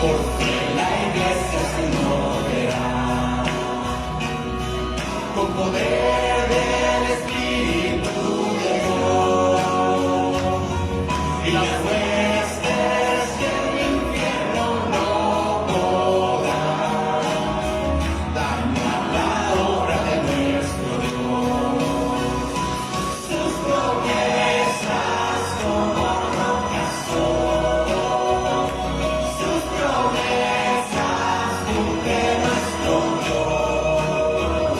Por fe la iglesia se moverá, con poder del Espíritu de Dios, y las huestes del infierno no podrán dañar la obra de nuestro Dios. Sus promesas como rocas son, sus promesas cumple nuestro Dios.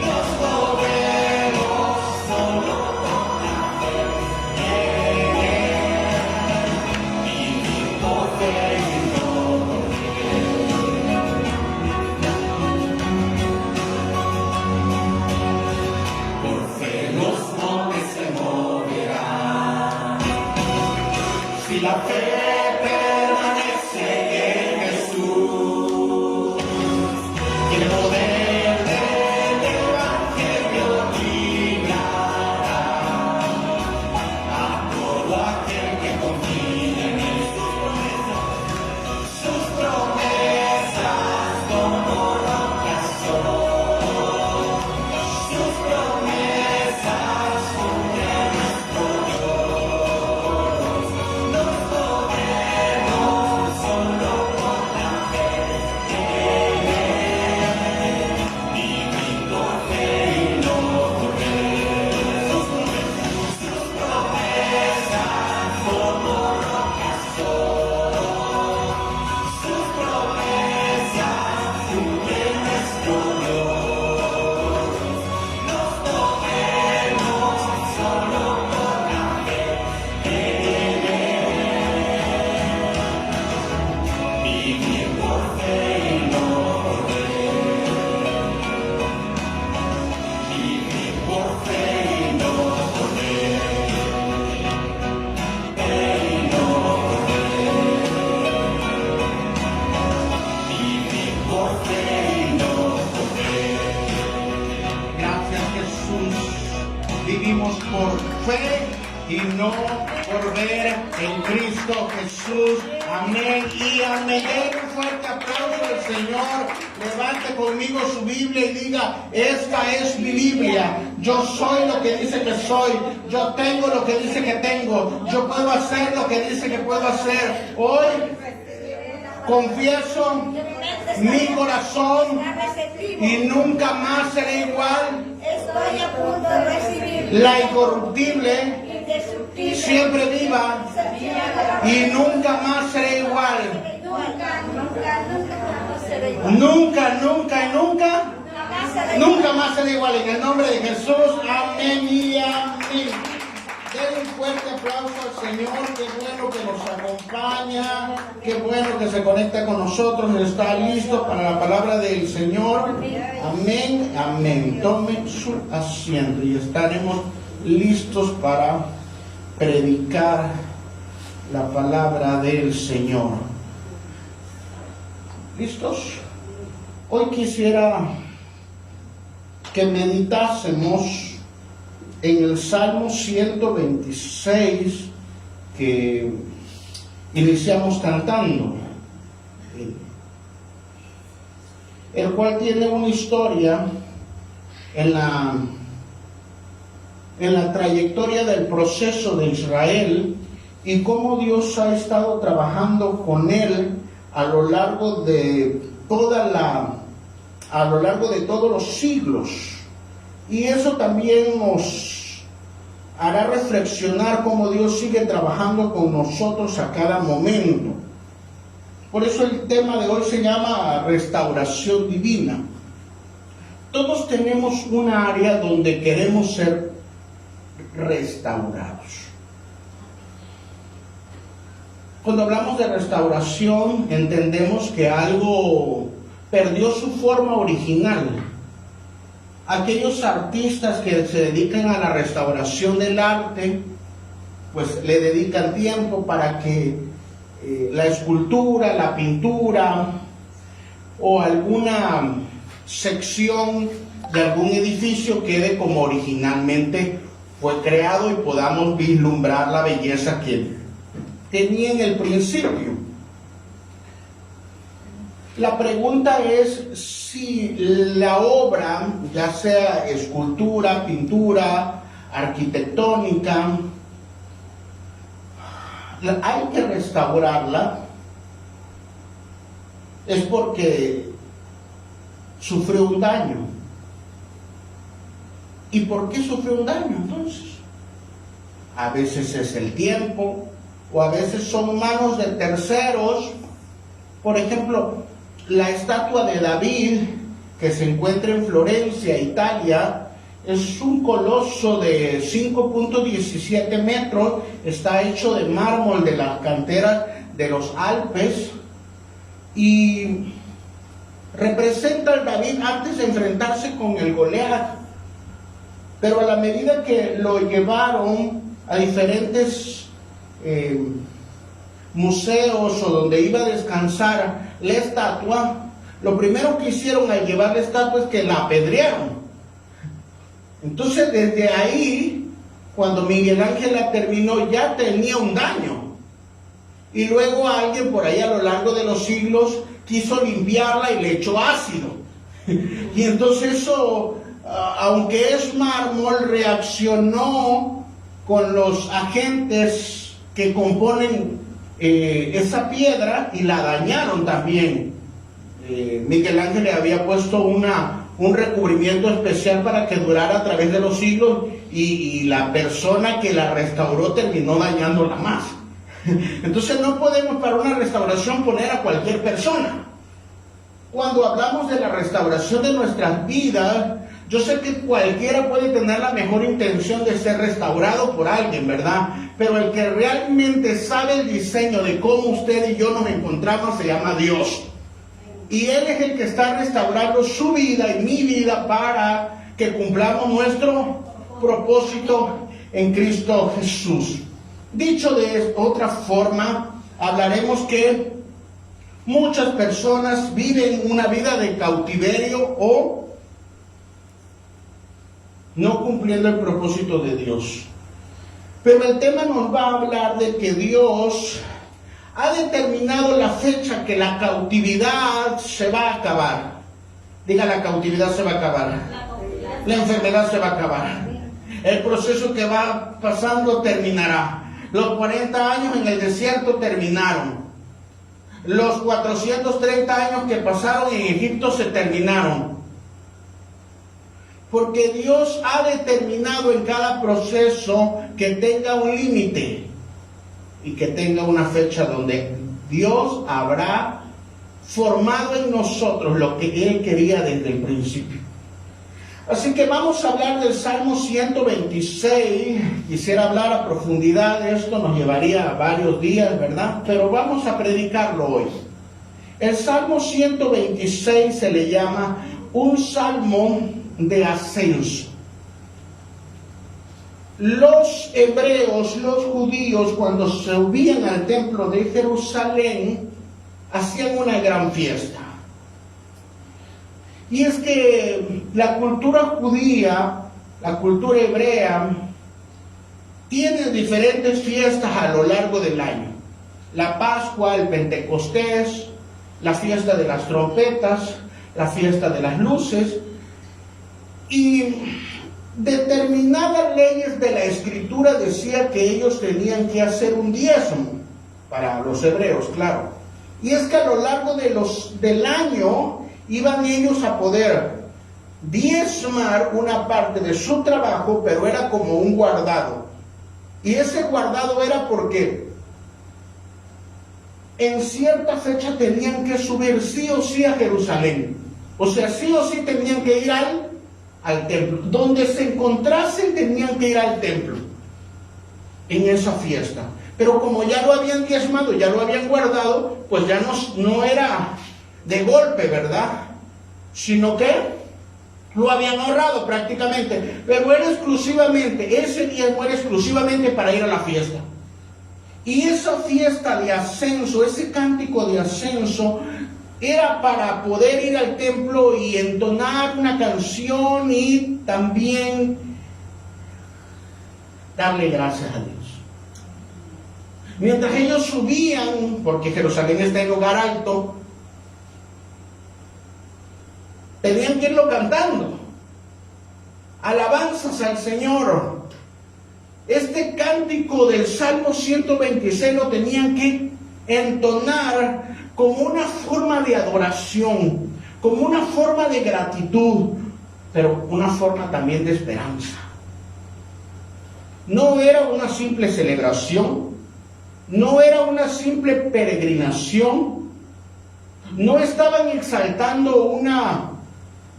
Nos movemos solo con la fe en Él, vivir por fe y no por ver. Por fe los montes se moverán. Si la fe permanece en Jesús, y el poder del Evangelio librará a todo aquel que confía en Él. Sus promesas como rocas son, sus promesas cumplen nuestro Dios. Nos movemos solo con la fe en Él, vivir por fe y no por ver. Sus promesas como rocas son, sus promesas cumplen nuestro Dios. Nos movemos solo con la fe en Él, vivir por fe y no por ver. Vivir por fe y no por ver. Fe y no por ver. Vivir por fe y no por ver. Gracias, Jesús. Vivimos por fe y no por ver en Cristo Jesús. Amén y amén. Den un fuerte aplauso al Señor. Levante conmigo su Biblia y diga: esta es mi Biblia. Yo soy lo que dice que soy. Yo tengo lo que dice que tengo. Yo puedo hacer lo que dice que puedo hacer. Hoy confieso mi corazón y nunca más seré igual. Estoy a punto de recibir La incorruptible, indestructible, siempre viva y nunca más seré igual. Nunca Nunca más seré igual. En el nombre de Jesús, amén y amén. Den un fuerte aplauso al Señor. Qué bueno que nos acompaña, qué bueno que se conecta con nosotros, está listo para la palabra del Señor. Amén, amén. Tome su asiento y estaremos listos para predicar la palabra del Señor. ¿Listos? Hoy quisiera que meditásemos en el Salmo 126 que iniciamos cantando, el cual tiene una historia en la trayectoria del proceso de Israel y cómo Dios ha estado trabajando con él a lo largo de todos los siglos. Y eso también nos hará reflexionar cómo Dios sigue trabajando con nosotros a cada momento. Por eso el tema de hoy se llama restauración divina. Todos tenemos una área donde queremos ser restaurados. Cuando hablamos de restauración, entendemos que algo perdió su forma original. Aquellos artistas que se dedican a la restauración del arte, pues le dedican tiempo para que la escultura, la pintura o alguna sección de algún edificio quede como originalmente fue creado y podamos vislumbrar la belleza que tenía en el principio. La pregunta es si la obra, ya sea escultura, pintura, arquitectónica, hay que restaurarla, es porque sufrió un daño. ¿Y por qué sufrió un daño entonces? A veces es el tiempo, o a veces son manos de terceros. Por ejemplo, la estatua de David, que se encuentra en Florencia, Italia, es un coloso de 5.17 metros, está hecho de mármol de las canteras de los Alpes, y representa al David antes de enfrentarse con el Goliat. Pero a la medida que lo llevaron a diferentes museos o donde iba a descansar la estatua, lo primero que hicieron al llevar la estatua es que la apedrearon. Entonces desde ahí, cuando Miguel Ángel la terminó, ya tenía un daño. Y luego alguien por ahí a lo largo de los siglos quiso limpiarla y le echó ácido. Y entonces eso, aunque es mármol, reaccionó con los agentes que componen esa piedra y la dañaron también. Miguel Ángel le había puesto un recubrimiento especial para que durara a través de los siglos, y la persona que la restauró terminó dañándola más. Entonces no podemos para una restauración poner a cualquier persona. Cuando hablamos de la restauración de nuestras vidas, yo sé que cualquiera puede tener la mejor intención de ser restaurado por alguien, ¿verdad? Pero el que realmente sabe el diseño de cómo usted y yo nos encontramos se llama Dios. Y Él es el que está restaurando su vida y mi vida para que cumplamos nuestro propósito en Cristo Jesús. Dicho de otra forma, hablaremos que muchas personas viven una vida de cautiverio o no cumpliendo el propósito de Dios. Pero el tema nos va a hablar de que Dios ha determinado la fecha que la cautividad se va a acabar. Diga, la cautividad se va a acabar. La enfermedad se va a acabar. El proceso que va pasando terminará. Los 40 años en el desierto terminaron. Los 430 años que pasaron en Egipto se terminaron. Porque Dios ha determinado en cada proceso que tenga un límite y que tenga una fecha donde Dios habrá formado en nosotros lo que Él quería desde el principio. Así que vamos a hablar del Salmo 126. Quisiera hablar a profundidad de esto, nos llevaría varios días, ¿verdad? Pero vamos a predicarlo hoy. El Salmo 126 se le llama un salmo de ascenso. Los hebreos, los judíos, cuando se subían al templo de Jerusalén, hacían una gran fiesta. Y es que la cultura judía, la cultura hebrea, tiene diferentes fiestas a lo largo del año. La Pascua, el Pentecostés, la fiesta de las trompetas, la fiesta de las luces, y determinadas leyes de la Escritura decía que ellos tenían que hacer un diezmo, para los hebreos, claro. Y es que a lo largo del año iban ellos a poder diezmar una parte de su trabajo, pero era como un guardado. Y ese guardado era porque en cierta fecha tenían que subir sí o sí a Jerusalén. O sea, sí o sí tenían que ir al templo. Donde se encontrasen tenían que ir al templo en esa fiesta. Pero como ya lo habían diezmado, ya lo habían guardado, pues ya no era de golpe, ¿verdad? Sino que lo habían ahorrado prácticamente. Pero era exclusivamente, ese diezmo era exclusivamente para ir a la fiesta. Y esa fiesta de ascenso, ese cántico de ascenso, era para poder ir al templo y entonar una canción y también darle gracias a Dios. Mientras ellos subían, porque Jerusalén está en lugar alto, tenían que irlo cantando. Alabanzas al Señor. Este cántico del Salmo 126 lo tenían que entonar como una forma de adoración, como una forma de gratitud, pero una forma también de esperanza. No era una simple celebración, no era una simple peregrinación, no estaban exaltando una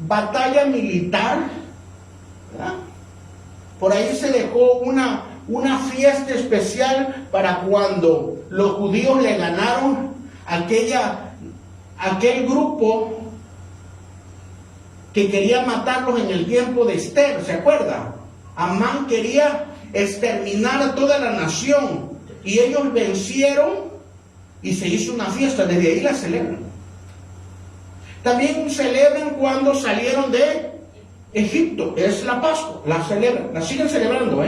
batalla militar, ¿verdad? Por ahí se dejó una fiesta especial para cuando los judíos le ganaron aquel grupo que quería matarlos en el tiempo de Esther, ¿se acuerdan? Amán quería exterminar a toda la nación y ellos vencieron y se hizo una fiesta, desde ahí la celebran. También celebran cuando salieron de Egipto, es la Pascua, la celebran, la siguen celebrando,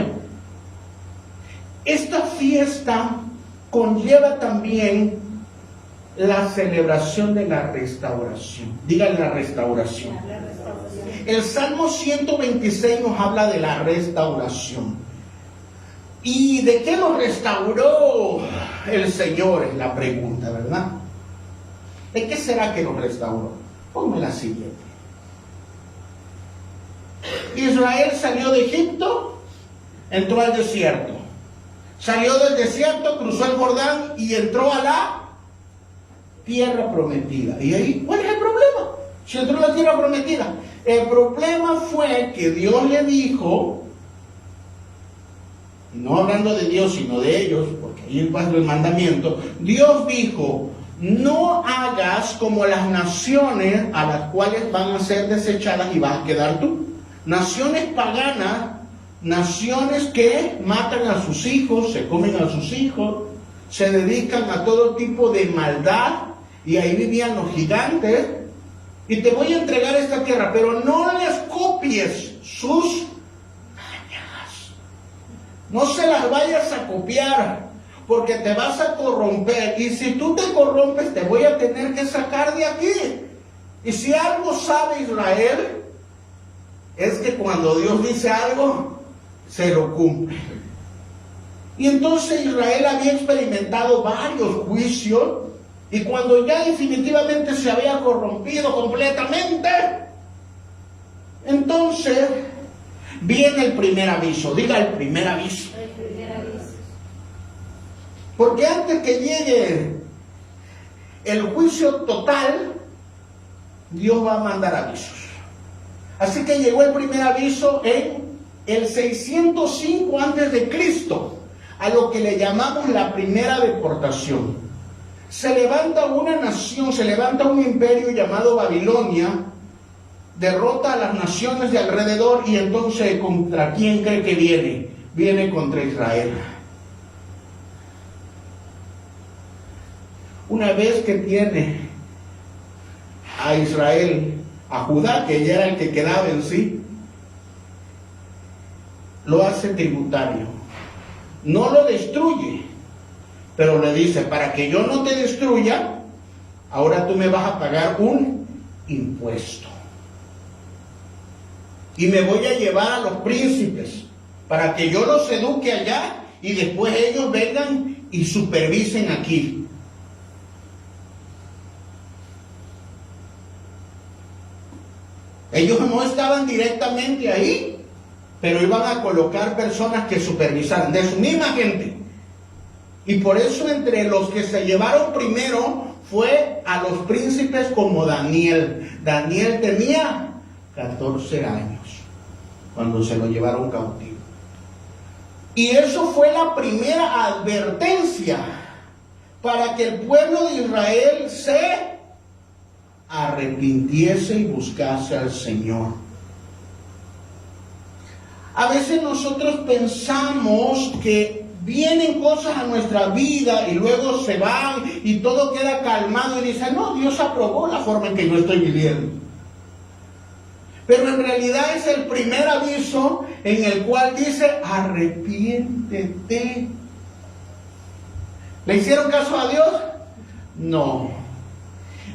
Esta fiesta conlleva también la celebración de la restauración. Díganle la restauración. El Salmo 126 nos habla de la restauración. ¿Y de qué nos restauró el Señor? Es la pregunta, ¿verdad? ¿De qué será que nos restauró? Ponme la siguiente. Israel salió de Egipto, entró al desierto. Salió del desierto, cruzó el Jordán y entró a la tierra prometida. ¿Y ahí cuál es el problema? Si entró a la tierra prometida. El problema fue que Dios le dijo, no hablando de Dios sino de ellos, porque ahí pasa el mandamiento, Dios dijo, no hagas como las naciones a las cuales van a ser desechadas y vas a quedar tú. Naciones paganas, naciones que matan a sus hijos, se comen a sus hijos, se dedican a todo tipo de maldad, y ahí vivían los gigantes. Y te voy a entregar esta tierra, pero no les copies sus mañas. No se las vayas a copiar, porque te vas a corromper. Y si tú te corrompes, te voy a tener que sacar de aquí. Y si algo sabe Israel, es que cuando Dios dice algo, se lo cumple. Y entonces Israel había experimentado varios juicios, y cuando ya definitivamente se había corrompido completamente, entonces viene el primer aviso. Diga el primer aviso. El primer aviso. Porque antes que llegue el juicio total, Dios va a mandar avisos. Así que llegó el primer aviso en el 605 antes de Cristo, a lo que le llamamos la primera deportación. Se levanta una nación, se levanta un imperio llamado Babilonia, derrota a las naciones de alrededor, y entonces ¿contra quién cree que viene? Viene contra Israel. Una vez que tiene a Israel, a Judá, que ya era el que quedaba en sí, lo hace tributario. No lo destruye, pero le dice, para que yo no te destruya, ahora tú me vas a pagar un impuesto. Y me voy a llevar a los príncipes, para que yo los eduque allá, y después ellos vengan y supervisen aquí. Ellos no estaban directamente ahí, pero iban a colocar personas que supervisaran, de su misma gente. Y por eso entre los que se llevaron primero fue a los príncipes como Daniel. Daniel tenía 14 años cuando se lo llevaron cautivo. Y eso fue la primera advertencia para que el pueblo de Israel se arrepintiese y buscase al Señor. A veces nosotros pensamos que vienen cosas a nuestra vida y luego se van y todo queda calmado y dicen, no, Dios aprobó la forma en que yo estoy viviendo. Pero en realidad es el primer aviso en el cual dice, arrepiéntete. ¿Le hicieron caso a Dios? No.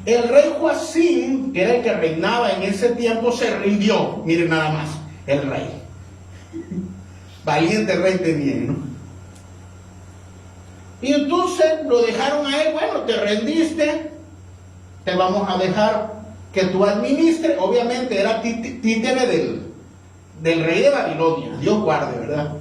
El rey Joacim, que era el que reinaba en ese tiempo, se rindió. Miren nada más, el rey. Valiente rey tenía, ¿no? Y entonces lo dejaron a él. Bueno, te rendiste, te vamos a dejar que tú administres. Obviamente era títere del rey de Babilonia. Dios guarde, ¿verdad?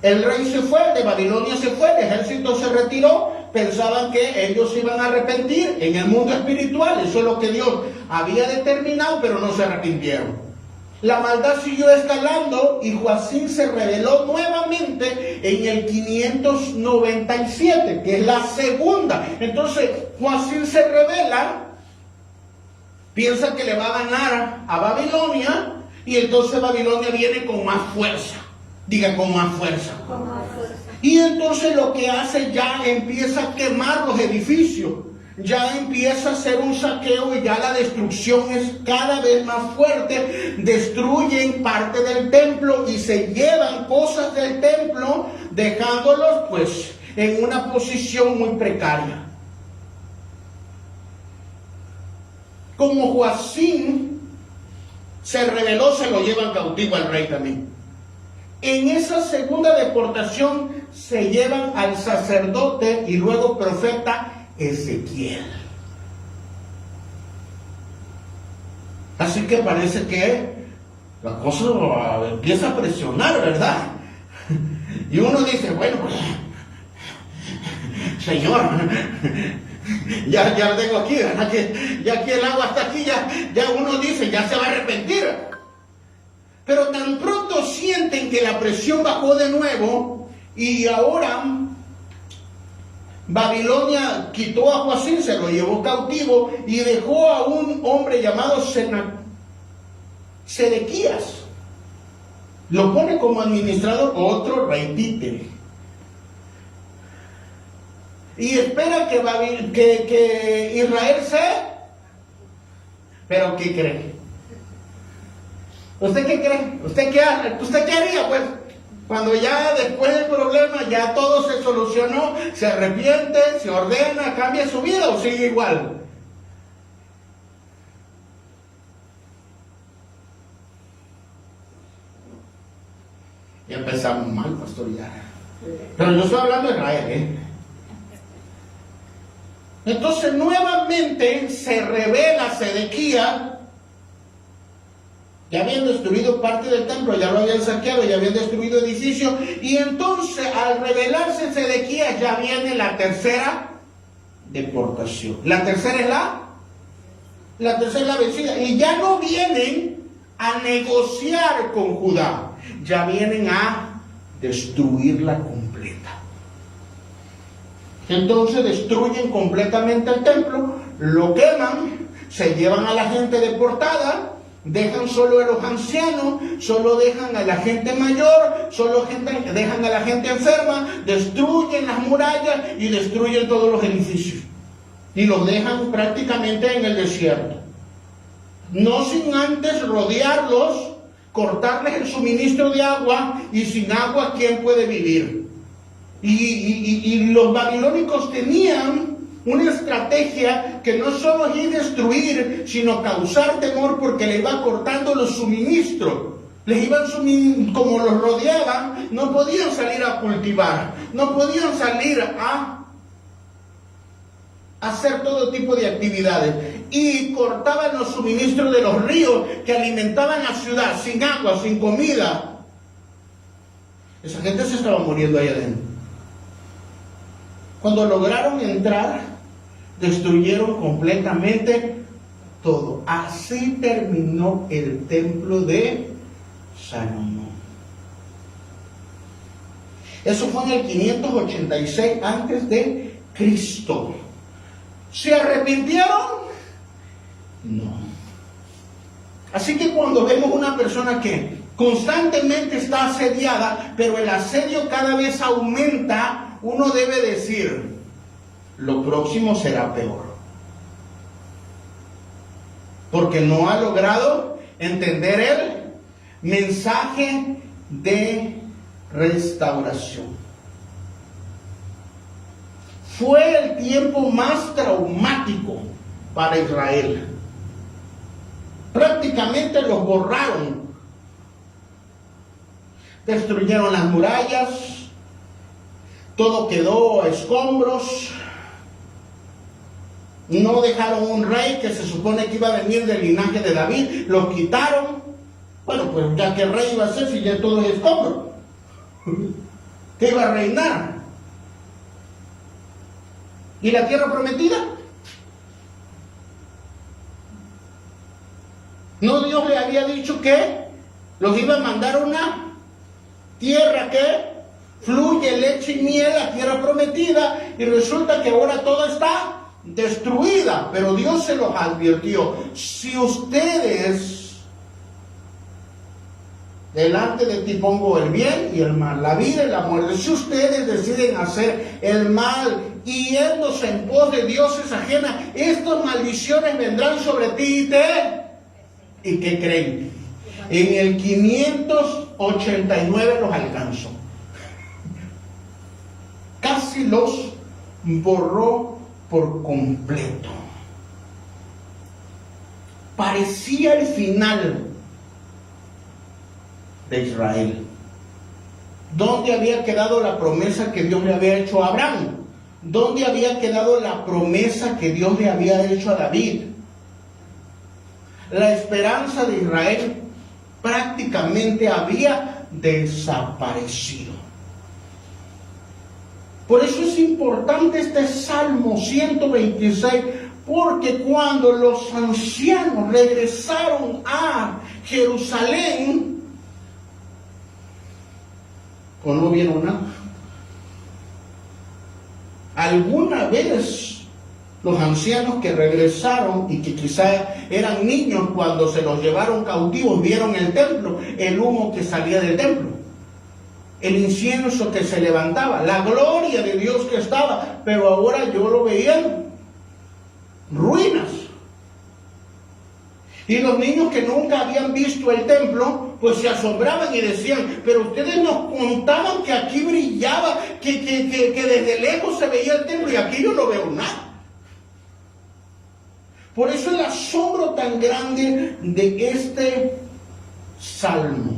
El rey se fue, el de Babilonia se fue, el ejército se retiró, pensaban que ellos se iban a arrepentir en el mundo espiritual. Eso es lo que Dios había determinado, pero no se arrepintieron. La maldad siguió escalando y Joacim se rebeló nuevamente en el 597, que es la segunda. Entonces Joacim se rebela, piensa que le va a ganar a Babilonia, y entonces Babilonia viene con más fuerza. Diga, con más fuerza. Y entonces lo que hace, ya empieza a quemar los edificios, ya empieza a hacer un saqueo, y ya la destrucción es cada vez más fuerte. Destruyen parte del templo y se llevan cosas del templo, dejándolos pues en una posición muy precaria. Como Joacim se rebeló, se lo llevan cautivo al rey también. En esa segunda deportación se llevan al sacerdote y luego profeta Ezequiel. Así que parece que la cosa empieza a presionar, ¿verdad? Y uno dice, bueno, pues, Señor, ya lo tengo aquí, ¿verdad? Que ya aquí el agua está aquí, ya uno dice, ya se va a arrepentir. Pero tan pronto sienten que la presión bajó de nuevo, y ahora Babilonia quitó a Joacim, se lo llevó cautivo y dejó a un hombre llamado Sedequías. Lo pone como administrador, otro rey títere. Y espera que Israel ¿Pero qué cree? ¿Usted qué cree? ¿Usted qué haría? Pues cuando ya después del problema ya todo se solucionó, se arrepiente, se ordena, cambia su vida, o sigue igual. Ya empezamos mal, pastor, ya. Pero yo estoy hablando de Israel, Entonces nuevamente se revela Sedequías. Ya habían destruido parte del templo, ya lo habían saqueado, ya habían destruido edificios. Y entonces, al rebelarse Sedequías, ya viene la tercera deportación. La tercera es la vencida. Y ya no vienen a negociar con Judá, ya vienen a destruirla completa. Entonces destruyen completamente el templo, lo queman, se llevan a la gente deportada. Dejan solo a los ancianos, solo dejan a la gente mayor, dejan a la gente enferma, destruyen las murallas y destruyen todos los edificios. Y los dejan prácticamente en el desierto. No sin antes rodearlos, cortarles el suministro de agua, y sin agua, ¿quién puede vivir? Y los babilónicos tenían una estrategia que no solo es destruir, sino causar temor, porque le iba cortando los suministros. Les iban como los rodeaban, no podían salir a cultivar, no podían salir a hacer todo tipo de actividades. Y cortaban los suministros de los ríos que alimentaban la ciudad, sin agua, sin comida. Esa gente se estaba muriendo ahí adentro. Cuando lograron entrar, destruyeron completamente todo. Así terminó el templo de Salomón. Eso fue en el 586 antes de Cristo. ¿Se arrepintieron? No. Así que cuando vemos una persona que constantemente está asediada, pero el asedio cada vez aumenta, uno debe decir, lo próximo será peor. Porque no ha logrado entender el mensaje de restauración. Fue el tiempo más traumático para Israel. Prácticamente los borraron. Destruyeron las murallas, todo quedó a escombros. No dejaron un rey que se supone que iba a venir del linaje de David, lo quitaron. Bueno, pues ya que rey iba a ser si ya todo es escombro. ¿Qué iba a reinar? ¿Y la tierra prometida? ¿No Dios le había dicho que los iba a mandar a una tierra que fluye leche y miel, la tierra prometida? Y resulta que ahora todo está destruida, pero Dios se los advirtió: si ustedes, delante de ti pongo el bien y el mal, la vida y la muerte, si ustedes deciden hacer el mal y yéndose en pos de dioses ajenas, estas maldiciones vendrán sobre ti ¿y qué creen? En el 589 los alcanzó. Casi los borró por completo. Parecía el final de Israel. ¿Dónde había quedado la promesa que Dios le había hecho a Abraham? ¿Dónde había quedado la promesa que Dios le había hecho a David? La esperanza de Israel prácticamente había desaparecido. Por eso es importante este Salmo 126, porque cuando los ancianos regresaron a Jerusalén, ¿o no vieron nada? ¿Alguna vez los ancianos que regresaron y que quizá eran niños cuando se los llevaron cautivos vieron el templo, el humo que salía del templo, el incienso que se levantaba, la gloria de Dios que estaba? Pero ahora yo lo veía en ruinas. Y los niños que nunca habían visto el templo, pues se asombraban y decían: pero ustedes nos contaban que aquí brillaba, que desde lejos se veía el templo, y aquí yo no veo nada. Por eso el asombro tan grande de este salmo.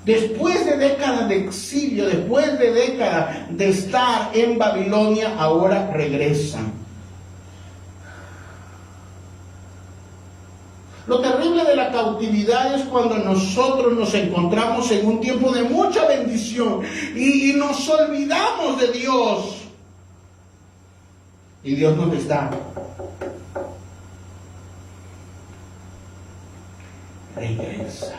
Después de décadas de exilio, después de décadas de estar en Babilonia, ahora regresan. Lo terrible de la cautividad es cuando nosotros nos encontramos en un tiempo de mucha bendición y nos olvidamos de Dios. Y Dios nos está regresa.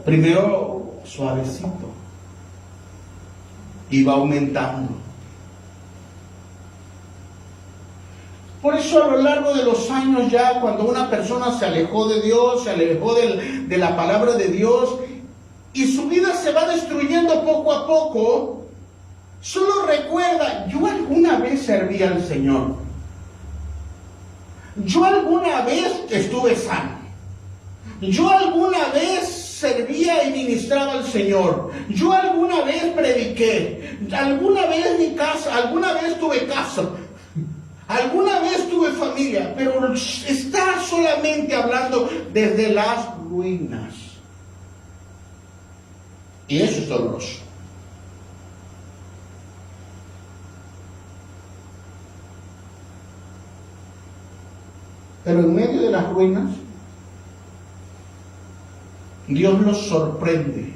Primero suavecito y va aumentando. Por eso a lo largo de los años, ya cuando una persona se alejó de Dios, se alejó de la palabra de Dios, y su vida se va destruyendo poco a poco, solo recuerda: yo alguna vez serví al Señor, yo alguna vez estuve sano, yo alguna vez servía y ministraba al Señor, yo alguna vez prediqué, alguna vez mi casa, alguna vez tuve casa, alguna vez tuve familia, pero está solamente hablando desde las ruinas. Y eso es doloroso. Pero en medio de las ruinas, Dios los sorprende,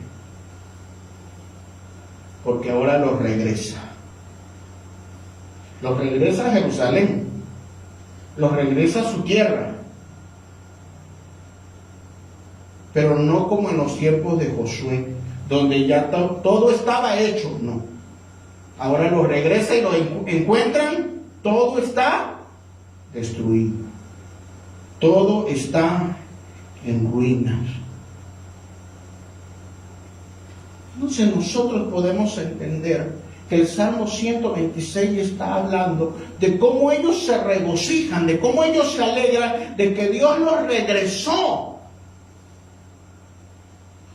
porque ahora los regresa. Los regresa a Jerusalén, los regresa a su tierra, pero no como en los tiempos de Josué, donde ya todo estaba hecho. No, ahora los regresa y lo encuentran, todo está destruido, todo está en ruinas. Entonces nosotros podemos entender que el Salmo 126 está hablando de cómo ellos se regocijan, de cómo ellos se alegran de que Dios los regresó.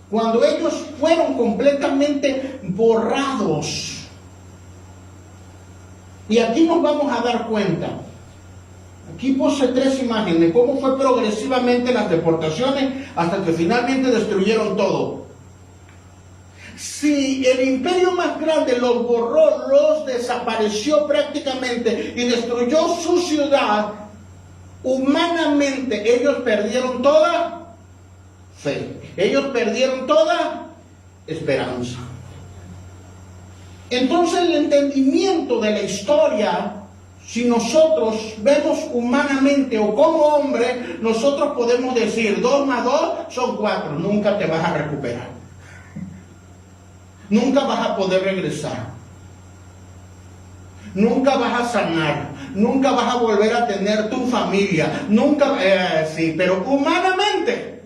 cuando ellos fueron completamente borrados. Y aquí nos vamos a dar cuenta. Aquí puse 3 imágenes de cómo fue progresivamente las deportaciones hasta que finalmente destruyeron todo. Si el imperio más grande los borró, los desapareció prácticamente y destruyó su ciudad, humanamente ellos perdieron toda fe. Ellos perdieron toda esperanza. Entonces el entendimiento de la historia, si nosotros vemos humanamente o como hombre, nosotros podemos decir 2 más 2 son 4, nunca te vas a recuperar. Nunca vas a poder regresar. Nunca vas a sanar. Nunca vas a volver a tener tu familia. Nunca, sí, pero humanamente.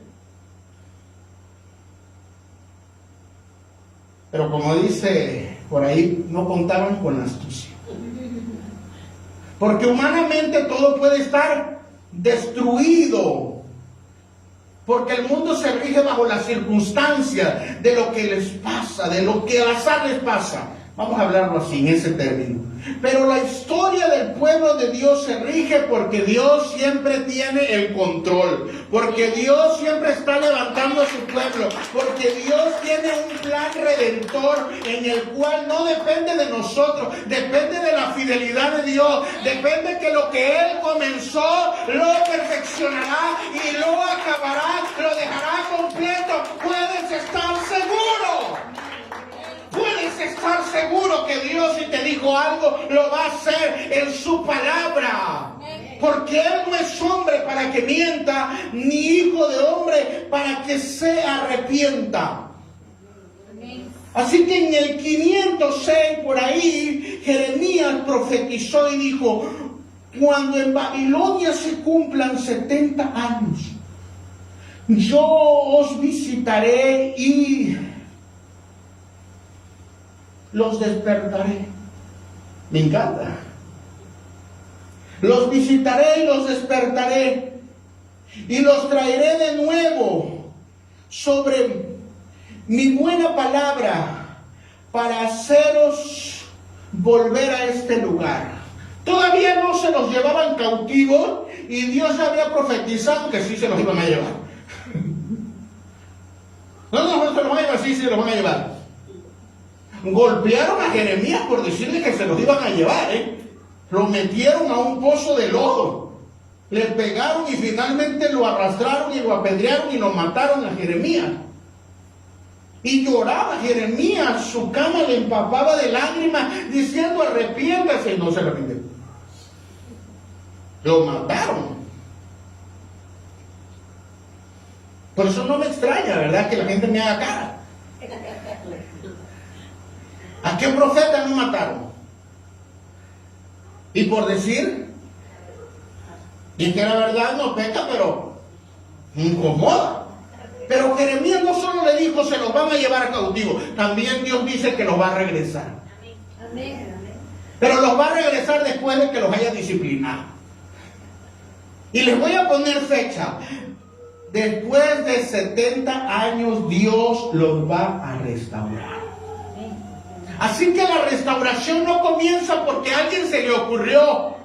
Pero como dice por ahí, no contaban con la astucia. Porque humanamente todo puede estar destruido. Porque el mundo se rige bajo las circunstancias de lo que les pasa, de lo que al azar les pasa. Vamos a hablarlo así, en ese término. Pero la historia del pueblo de Dios se rige porque Dios siempre tiene el control. Porque Dios siempre está levantando a su pueblo. Porque Dios tiene un plan redentor en el cual no depende de nosotros. Depende de la fidelidad de Dios. Depende que lo que Él comenzó lo perfeccionará y lo acabará, lo dejará completo. Puedes estar seguro. Puedes estar seguro que Dios, si te dijo algo, lo va a hacer en su palabra. Porque Él no es hombre para que mienta, ni hijo de hombre para que se arrepienta. Así que en el 506, por ahí, Jeremías profetizó y dijo: cuando en Babilonia se cumplan 70 años, yo os visitaré y los despertaré. Me encanta. Los visitaré y los despertaré y los traeré de nuevo sobre mi buena palabra para haceros volver a este lugar. Todavía no se los llevaban cautivos y Dios había profetizado que sí se los iban a llevar. No se los van a llevar, sí se los van a llevar. Golpearon a Jeremías por decirle que se los iban a llevar, Lo metieron a un pozo de lodo. Le pegaron y finalmente lo arrastraron y lo apedrearon y lo mataron a Jeremías. Y lloraba Jeremías, su cama le empapaba de lágrimas, diciendo: arrepiéntase. Y no se arrepintió. Lo mataron. Por eso no me extraña, ¿verdad?, que la gente me haga cara. ¿A qué profeta no mataron? Y por decir, y que la verdad no peca, pero incomoda. Pero Jeremías no solo le dijo se los van a llevar a cautivo, también Dios dice que los va a regresar. Pero los va a regresar después de que los haya disciplinado. Y les voy a poner fecha. Después de 70 años Dios los va a restaurar. Así que la restauración no comienza porque a alguien se le ocurrió.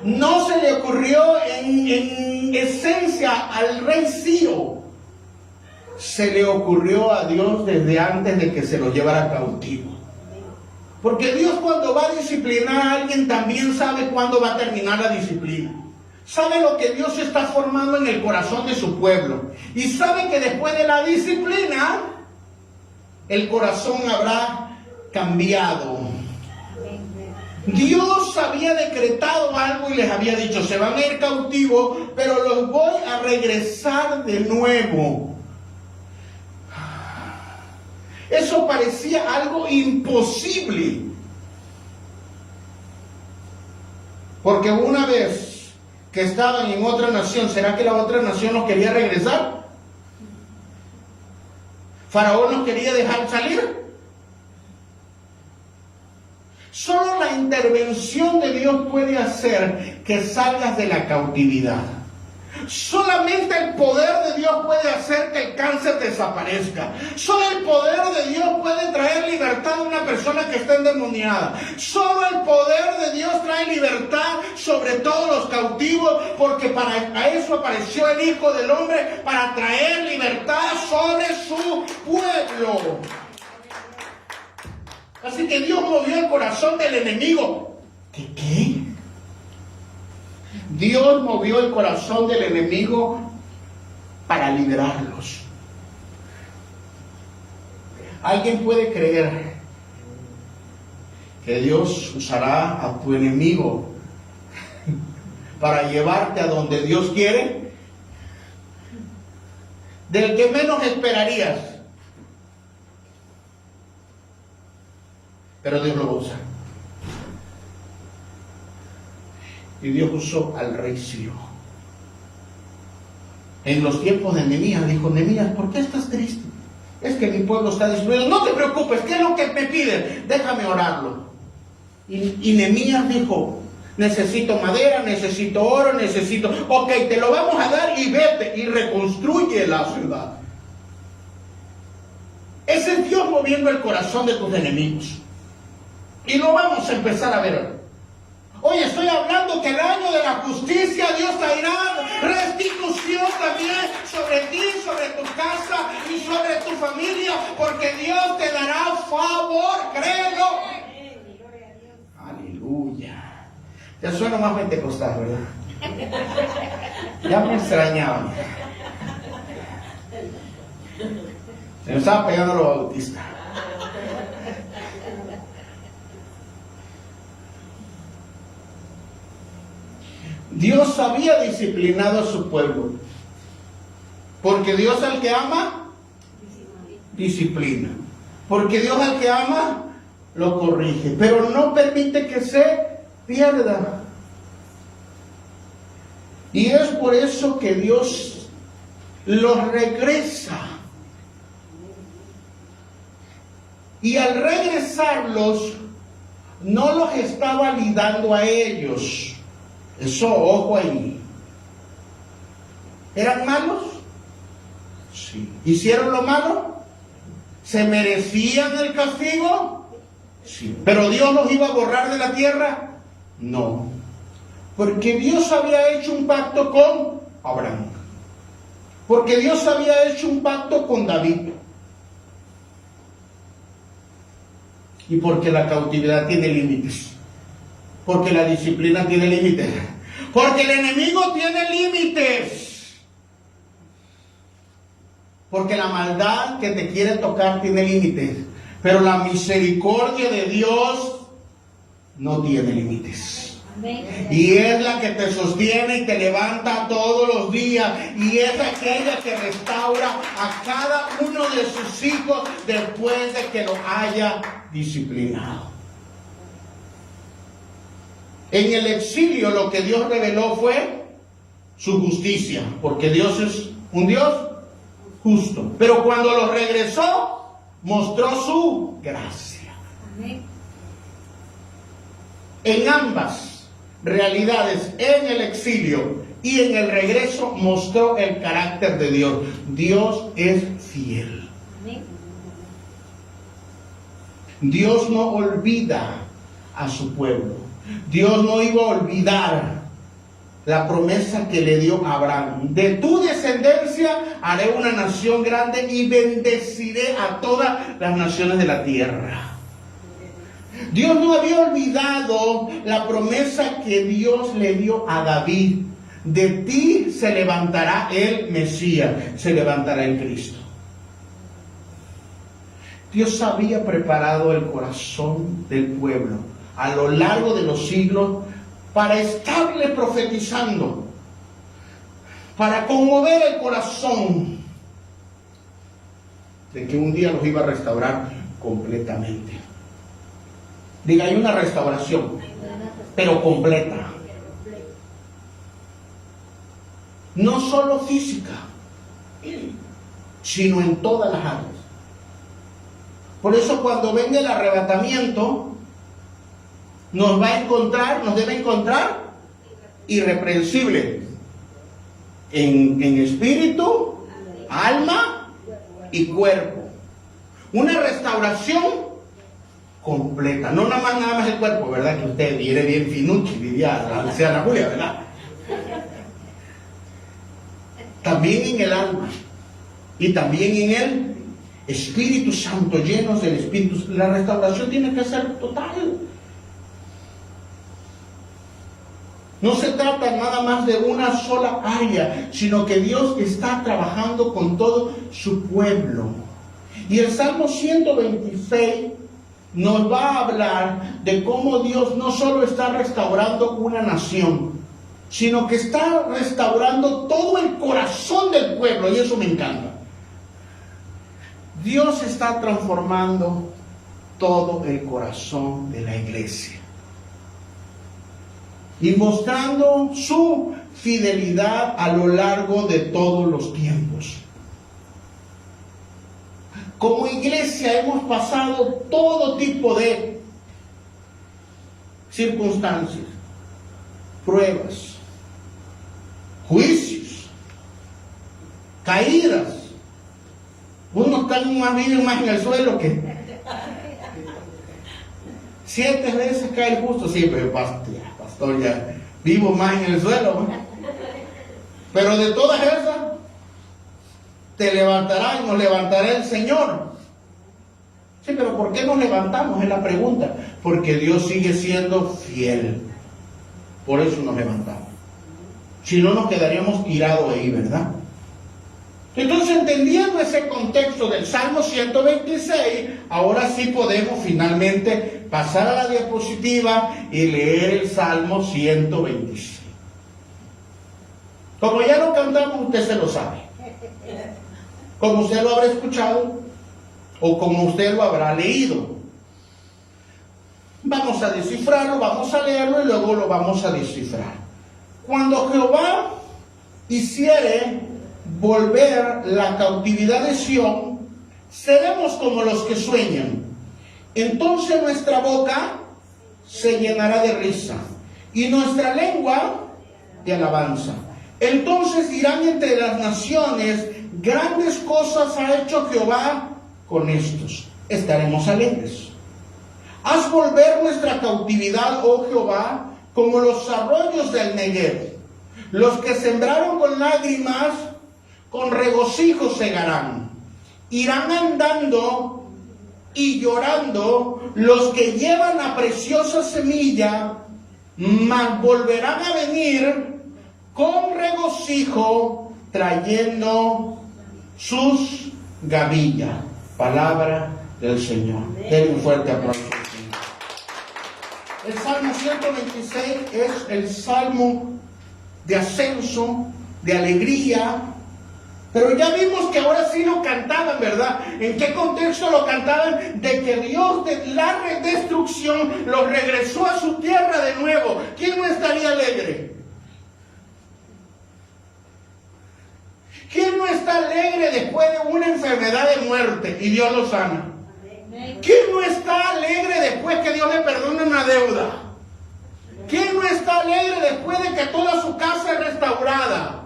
No se le ocurrió en esencia al rey Ciro. Se le ocurrió a Dios desde antes de que se lo llevara cautivo. Porque Dios, cuando va a disciplinar a alguien, también sabe cuándo va a terminar la disciplina. Sabe lo que Dios está formando en el corazón de su pueblo. Y sabe que después de la disciplina, el corazón habrá cambiado. Dios había decretado algo y les había dicho: se van a ir cautivos, pero los voy a regresar de nuevo. Eso parecía algo imposible. Porque una vez que estaban en otra nación, ¿será que la otra nación los quería regresar? ¿Faraón los quería dejar salir? Solo la intervención de Dios puede hacer que salgas de la cautividad. Solamente el poder de Dios puede hacer que el cáncer desaparezca. Solo el poder de Dios puede traer libertad a una persona que está endemoniada. Solo el poder de Dios trae libertad sobre todos los cautivos, porque para eso apareció el Hijo del Hombre, para traer libertad sobre su pueblo. Así que Dios movió el corazón del enemigo. ¿Qué? Dios movió el corazón del enemigo para liberarlos. ¿Alguien puede creer que Dios usará a tu enemigo para llevarte a donde Dios quiere? Del que menos esperarías. Pero Dios lo va a usar. Y Dios usó al rey Ciro. En los tiempos de Nehemías dijo: Nehemías, ¿por qué estás triste? Es que mi pueblo está destruido. No te preocupes, ¿qué es lo que me piden? Déjame orarlo. Y Nehemías dijo: necesito madera, necesito oro, necesito... Ok, te lo vamos a dar y vete y reconstruye la ciudad. Ese es Dios moviendo el corazón de tus enemigos. Y lo vamos a empezar a ver. Hoy estoy hablando que el año de la justicia Dios traerá restitución también sobre ti, sobre tu casa y sobre tu familia, porque Dios te dará favor, créelo. Aleluya. Ya suena más pentecostal, ¿verdad? Ya me extrañaban. Se me estaba pegando los bautistas. Dios había disciplinado a su pueblo, porque Dios al que ama, disciplina. Porque Dios al que ama, lo corrige, pero no permite que se pierda. Y es por eso que Dios los regresa. Y al regresarlos, no los está validando a ellos. Eso, ojo ahí. ¿Eran malos? Sí. ¿Hicieron lo malo? ¿Se merecían el castigo? Sí. ¿Pero Dios los iba a borrar de la tierra? No. Porque Dios había hecho un pacto con Abraham. Porque Dios había hecho un pacto con David. Y porque la cautividad tiene límites. Porque la disciplina tiene límites. Porque el enemigo tiene límites. Porque la maldad que te quiere tocar tiene límites. Pero la misericordia de Dios no tiene límites. Y es la que te sostiene y te levanta todos los días. Y es aquella que restaura a cada uno de sus hijos después de que lo haya disciplinado. En el exilio lo que Dios reveló fue su justicia, porque Dios es un Dios justo. Pero cuando los regresó, mostró su gracia. En ambas realidades, en el exilio y en el regreso, mostró el carácter de Dios. Dios es fiel. Dios no olvida a su pueblo. Dios no iba a olvidar la promesa que le dio a Abraham. De tu descendencia haré una nación grande y bendeciré a todas las naciones de la tierra. Dios no había olvidado la promesa que Dios le dio a David. De ti se levantará el Mesías, se levantará el Cristo. Dios había preparado el corazón del pueblo a lo largo de los siglos para estarle profetizando, para conmover el corazón de que un día los iba a restaurar completamente. Diga, hay una restauración, pero completa. No solo física, sino en todas las áreas. Por eso cuando venga el arrebatamiento, nos debe encontrar irreprensible, en espíritu, alma y cuerpo. Una restauración completa. No nada más el cuerpo, ¿verdad? Que usted viene bien finuchi, diría la anciana Julia, ¿verdad? También en el alma y también en el Espíritu Santo, llenos del Espíritu. La restauración tiene que ser total. No se trata nada más de una sola área, sino que Dios está trabajando con todo su pueblo. Y el Salmo 126 nos va a hablar de cómo Dios no solo está restaurando una nación, sino que está restaurando todo el corazón del pueblo, y eso me encanta. Dios está transformando todo el corazón de la iglesia y mostrando su fidelidad a lo largo de todos los tiempos. Como iglesia hemos pasado todo tipo de circunstancias, pruebas, juicios, caídas. Unos están más en el suelo que 7 veces cae el justo. Sí, pero pastor, ya vivo más en el suelo, ¿no? Pero de todas esas te levantará y nos levantará el Señor. Sí, pero ¿por qué nos levantamos? Es la pregunta. Porque Dios sigue siendo fiel. Por eso nos levantamos. Si no, nos quedaríamos tirados ahí, ¿verdad? Entonces, entendiendo ese contexto del Salmo 126, ahora sí podemos finalmente pasar a la diapositiva y leer el Salmo 126. Como ya lo cantamos, usted se lo sabe. Como usted lo habrá escuchado o como usted lo habrá leído. Vamos a descifrarlo, vamos a leerlo y luego lo vamos a descifrar. Cuando Jehová hiciere volver la cautividad de Sión, seremos como los que sueñan. Entonces nuestra boca se llenará de risa y nuestra lengua de alabanza. Entonces dirán entre las naciones, grandes cosas ha hecho Jehová con estos. Estaremos alegres. Haz volver nuestra cautividad, oh Jehová, como los arroyos del Negev. Los que sembraron con lágrimas, con regocijo segarán. Irán andando y llorando los que llevan la preciosa semilla, mas volverán a venir con regocijo trayendo sus gavillas. Palabra del Señor. Den un fuerte aplauso. El Salmo 126 es el Salmo de ascenso, de alegría. Pero ya vimos que ahora sí lo cantaban, ¿verdad? ¿En qué contexto lo cantaban? De que Dios de la destrucción los regresó a su tierra de nuevo. ¿Quién no estaría alegre? ¿Quién no está alegre después de una enfermedad de muerte y Dios lo sana? ¿Quién no está alegre después que Dios le perdona una deuda? ¿Quién no está alegre después de que toda su casa es restaurada?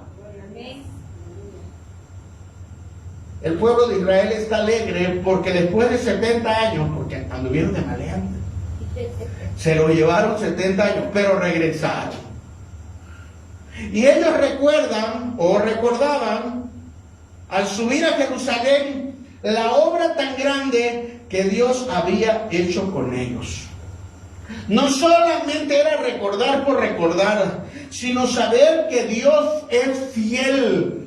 El pueblo de Israel está alegre porque después de 70 años, porque anduvieron de maleante, se lo llevaron 70 años, pero regresaron. Y ellos recordaban, al subir a Jerusalén, la obra tan grande que Dios había hecho con ellos. No solamente era recordar por recordar, sino saber que Dios es fiel.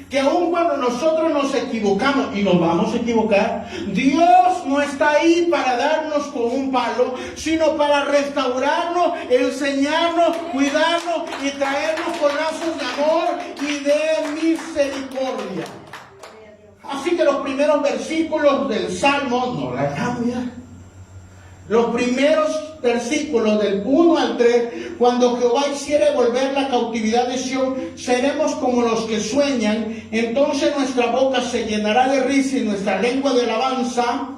Que aun cuando nosotros nos equivocamos, y nos vamos a equivocar, Dios no está ahí para darnos con un palo, sino para restaurarnos, enseñarnos, cuidarnos y traernos con lazos de amor y de misericordia. Así que los primeros versículos del Salmo, no la cambia. Los primeros versículos del 1 al 3, cuando Jehová hiciere volver la cautividad de Sión, seremos como los que sueñan, entonces nuestra boca se llenará de risa y nuestra lengua de alabanza.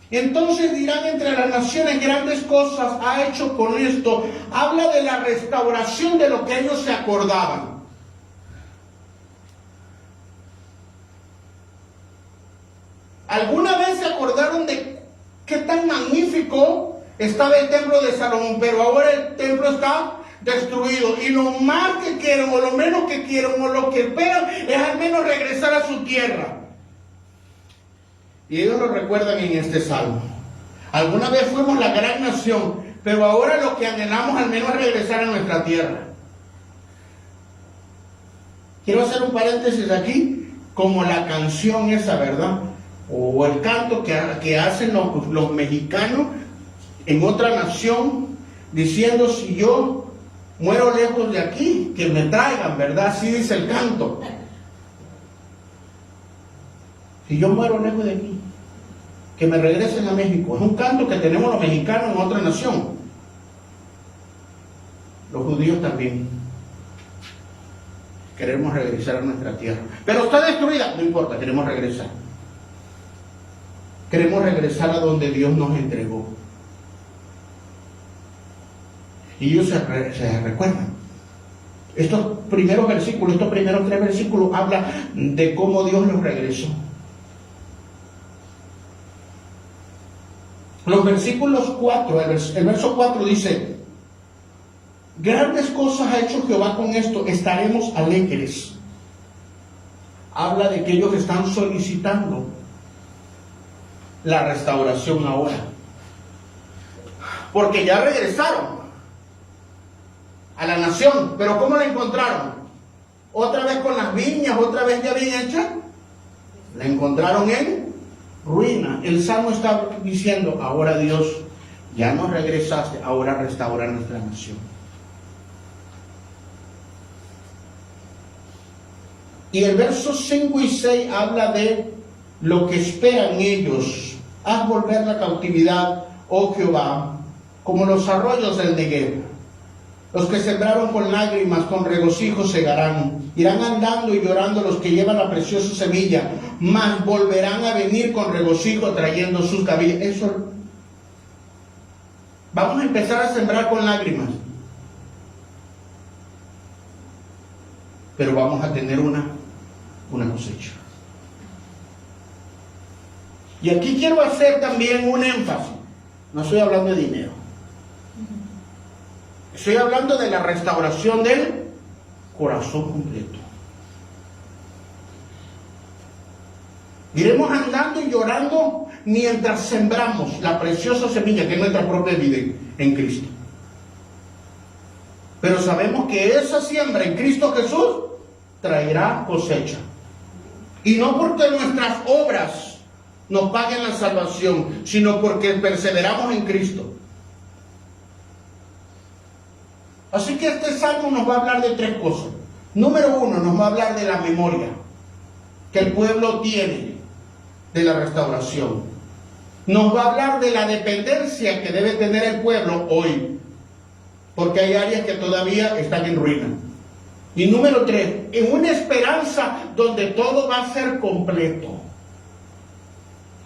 Entonces dirán entre las naciones, grandes cosas ha hecho con esto. Habla de la restauración de lo que ellos se acordaban. ¿Alguna vez se acordaron de qué tan magnífico estaba el templo de Salomón? Pero ahora el templo está destruido. Y lo más que quieren, o lo menos que quieren, o lo que esperan, es al menos regresar a su tierra. Y ellos lo recuerdan en este salmo. Alguna vez fuimos la gran nación, pero ahora lo que anhelamos al menos es regresar a nuestra tierra. Quiero hacer un paréntesis aquí, como la canción esa, ¿verdad? O el canto que hacen los mexicanos en otra nación, diciendo: si yo muero lejos de aquí, que me traigan, ¿verdad? Así dice el canto. Si yo muero lejos de aquí, que me regresen a México. Es un canto que tenemos los mexicanos en otra nación. Los judíos también. Queremos regresar a nuestra tierra. Pero está destruida. No importa, queremos regresar. Queremos regresar a donde Dios nos entregó. Y ellos se recuerdan. Estos primeros versículos, estos primeros 3 versículos hablan de cómo Dios los regresó. Los versículos 4, el verso 4 dice: grandes cosas ha hecho Jehová con esto, estaremos alegres. Habla de que ellos están solicitando la restauración ahora, porque ya regresaron a la nación. Pero ¿cómo la encontraron? Otra vez con las viñas, otra vez ya bien hecha. La encontraron en ruina. El Salmo está diciendo: ahora Dios, ya nos regresaste, ahora restaura nuestra nación. Y el verso 5 y 6 habla de lo que esperan ellos. Haz volver la cautividad, oh Jehová, como los arroyos del Negev. Los que sembraron con lágrimas, con regocijo segarán. Irán andando y llorando los que llevan la preciosa semilla, mas volverán a venir con regocijo trayendo sus gavillas. Eso. Vamos a empezar a sembrar con lágrimas, pero vamos a tener una cosecha. Y aquí quiero hacer también un énfasis. No estoy hablando de dinero. Estoy hablando de la restauración del corazón completo. Iremos andando y llorando mientras sembramos la preciosa semilla que es nuestra propia vida en Cristo. Pero sabemos que esa siembra en Cristo Jesús traerá cosecha. Y no porque nuestras obras nos paguen la salvación, sino porque perseveramos en Cristo. Así que este salmo nos va a hablar de 3 cosas. Número 1, nos va a hablar de la memoria que el pueblo tiene de la restauración. Nos va a hablar de la dependencia que debe tener el pueblo hoy, porque hay áreas que todavía están en ruina. Y número 3, en una esperanza donde todo va a ser completo.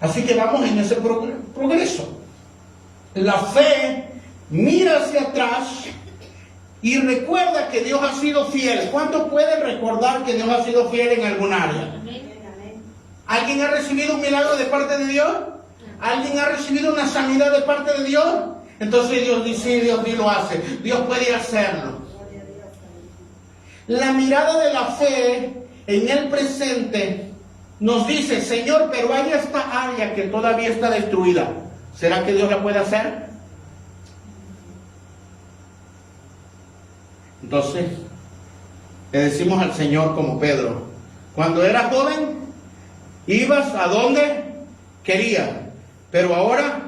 Así que vamos en ese progreso. La fe mira hacia atrás y recuerda que Dios ha sido fiel. ¿Cuántos pueden recordar que Dios ha sido fiel en algún área? ¿Alguien ha recibido un milagro de parte de Dios? ¿Alguien ha recibido una sanidad de parte de Dios? Entonces Dios dice: Dios sí lo hace. Dios puede hacerlo. La mirada de la fe en el presente nos dice: Señor, pero hay esta área que todavía está destruida. ¿Será que Dios la puede hacer? Entonces, le decimos al Señor como Pedro: cuando eras joven, ibas a donde querías, pero ahora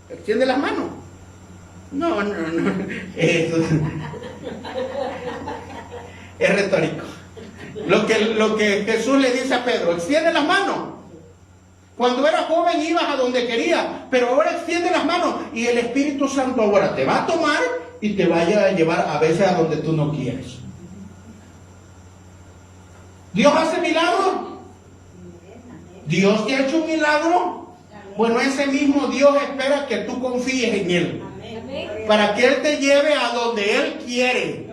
extiende las manos. No. Es retórico. Lo que Jesús le dice a Pedro: extiende las manos. Cuando eras joven ibas a donde querías, pero ahora extiende las manos y el Espíritu Santo ahora te va a tomar y te vaya a llevar a veces a donde tú no quieres. ¿Dios hace milagros? ¿Dios te ha hecho un milagro? Bueno, ese mismo Dios espera que tú confíes en Él, para que Él te lleve a donde Él quiere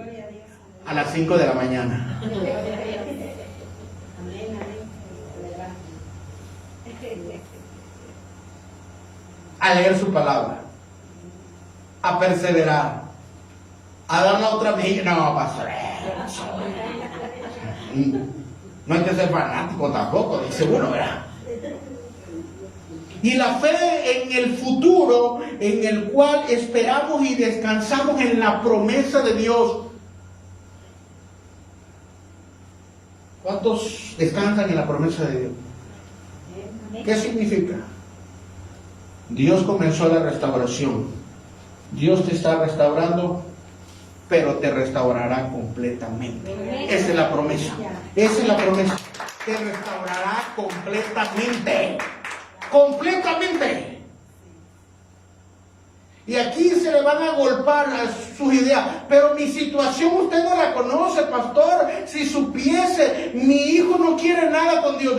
a las 5 de la mañana. A leer su palabra, a perseverar, a dar la otra mejilla. No, pastor, no hay que ser fanático tampoco, dice uno, ¿verdad? Y la fe en el futuro, en el cual esperamos y descansamos en la promesa de Dios. ¿Cuántos descansan en la promesa de Dios? ¿Qué significa? Dios comenzó la restauración. Dios te está restaurando, pero te restaurará completamente. Esa es la promesa. Esa es la promesa. Te restaurará completamente. Completamente. Y aquí se le van a golpear a sus ideas. Pero mi situación usted no la conoce, pastor. Si supiese, mi hijo no quiere nada con Dios.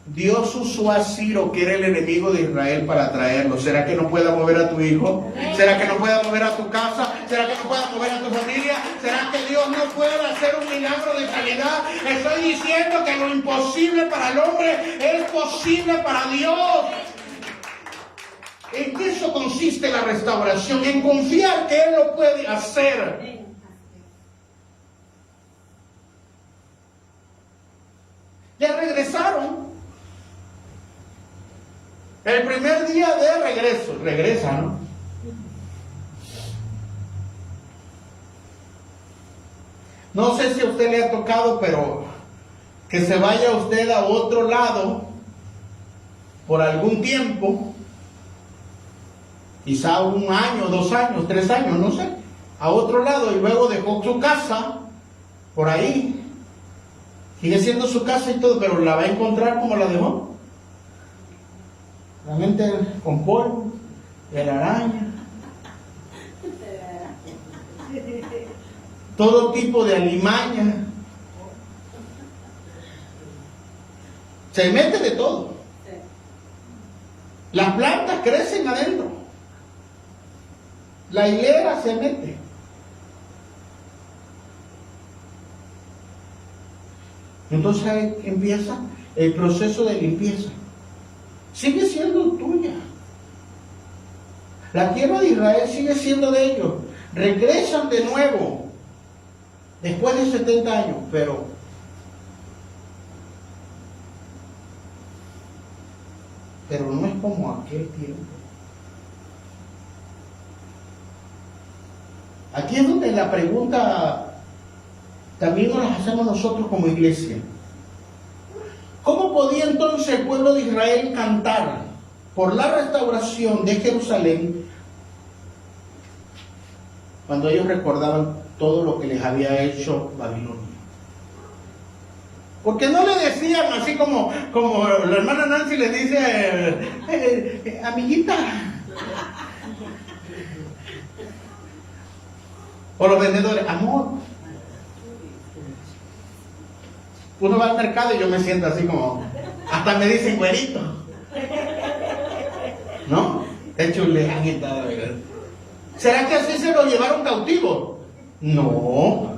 Dios usó a Ciro, que era el enemigo de Israel, para traerlo. ¿Será que no pueda mover a tu hijo? ¿Será que no pueda mover a tu casa? ¿Será que no pueda mover a tu familia? ¿Será que Dios no puede hacer un milagro de sanidad? Estoy diciendo que lo imposible para el hombre es posible para Dios. En eso consiste la restauración, en confiar que Él lo puede hacer. Ya regresaron. El primer día de regreso, regresa, ¿no? No sé si a usted le ha tocado, pero que se vaya usted a otro lado por algún tiempo, quizá 1 año, 2 años, 3 años, no sé, a otro lado, y luego dejó su casa por ahí. Sigue siendo su casa y todo, pero la va a encontrar como la dejó. Realmente con polvo, de la araña, todo tipo de alimaña, se mete de todo. Las plantas crecen adentro, la hilera se mete. Entonces ahí empieza el proceso de limpieza. Sigue siendo tuya. La tierra de Israel sigue siendo de ellos. Regresan de nuevo después de 70 años, pero no es como aquel tiempo. Aquí es donde la pregunta también nos la hacemos nosotros como iglesia. ¿Cómo podía entonces el pueblo de Israel cantar por la restauración de Jerusalén cuando ellos recordaban todo lo que les había hecho Babilonia? Porque no le decían así como la hermana Nancy le dice, amiguita. O los vendedores, amor. Uno va al mercado y yo me siento así como, hasta me dicen güerito, ¿no? Qué chulejita, ¿verdad? ¿Será que así se los llevaron cautivos? No,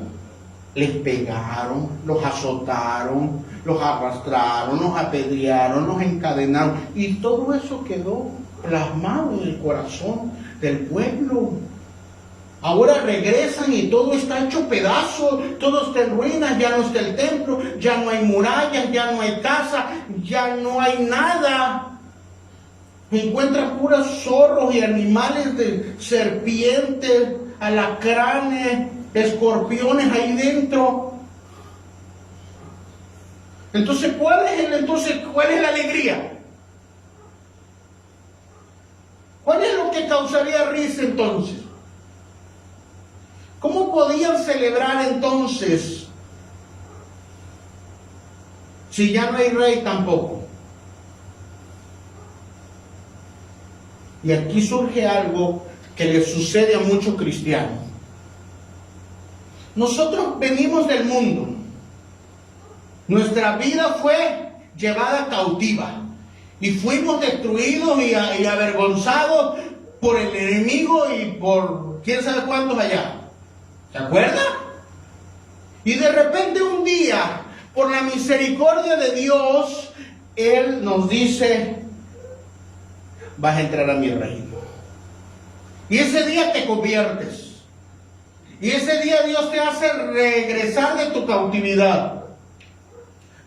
les pegaron, los azotaron, los arrastraron, los apedrearon, los encadenaron, y todo eso quedó plasmado en el corazón del pueblo. Ahora regresan y todo está hecho pedazos, todo está en ruinas, ya no está el templo, ya no hay murallas, ya no hay casa, ya no hay nada. Encuentran puros zorros y animales de serpientes, alacranes, escorpiones ahí dentro. Entonces, ¿cuál es la alegría? ¿Cuál es lo que causaría risa entonces? ¿Cómo podían celebrar entonces si ya no hay rey tampoco? Y aquí surge algo que le sucede a muchos cristianos. Nosotros venimos del mundo. Nuestra vida fue llevada cautiva y fuimos destruidos y avergonzados por el enemigo y por quién sabe cuántos allá. ¿Se acuerda? Y de repente un día, por la misericordia de Dios, Él nos dice, vas a entrar a mi reino. Y ese día te conviertes. Y ese día Dios te hace regresar de tu cautividad.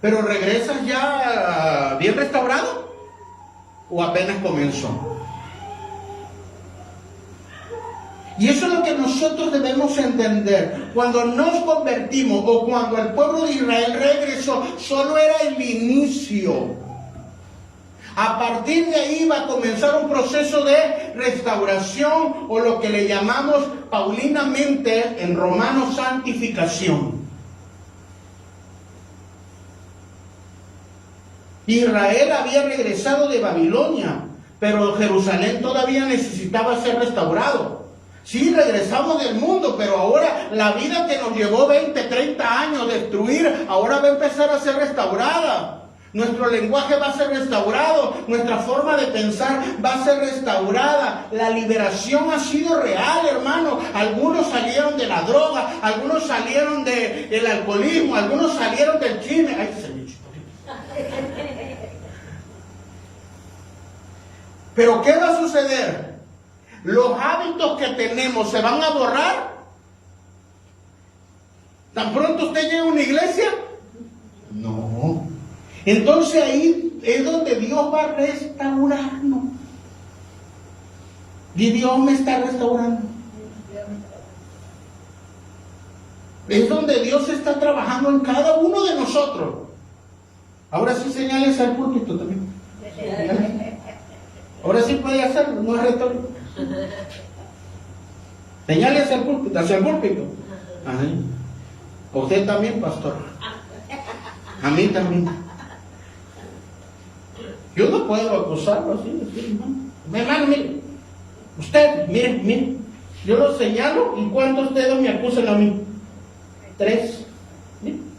Pero ¿regresas ya bien restaurado? ¿O apenas comenzó? Y eso es lo que nosotros debemos entender. Cuando nos convertimos o cuando el pueblo de Israel regresó, solo era el inicio. A partir de ahí va a comenzar un proceso de restauración, o lo que le llamamos paulinamente en Romanos santificación. Israel había regresado de Babilonia, pero Jerusalén todavía necesitaba ser restaurado. Sí, regresamos del mundo, pero ahora la vida que nos llevó 20, 30 años destruir, ahora va a empezar a ser restaurada. Nuestro lenguaje va a ser restaurado, nuestra forma de pensar va a ser restaurada. La liberación ha sido real, hermano. Algunos salieron de la droga, algunos salieron del alcoholismo, algunos salieron del chisme. Ay, se me chupó. Pero ¿qué va a suceder? ¿Los hábitos que tenemos se van a borrar? ¿Tan pronto usted llega a una iglesia? No. Entonces ahí es donde Dios va a restaurarnos. Y Dios me está restaurando. Es donde Dios está trabajando en cada uno de nosotros. Ahora sí señales al púlpito también. Ahora sí puede hacerlo, no es retórico. Señales hacia el púlpito. Ajá. Usted también, pastor. A mí también. Yo no puedo acusarlo así, hermano, mire. Usted, mire. Yo lo señalo, y ¿cuántos dedos me acusan a mí? 3.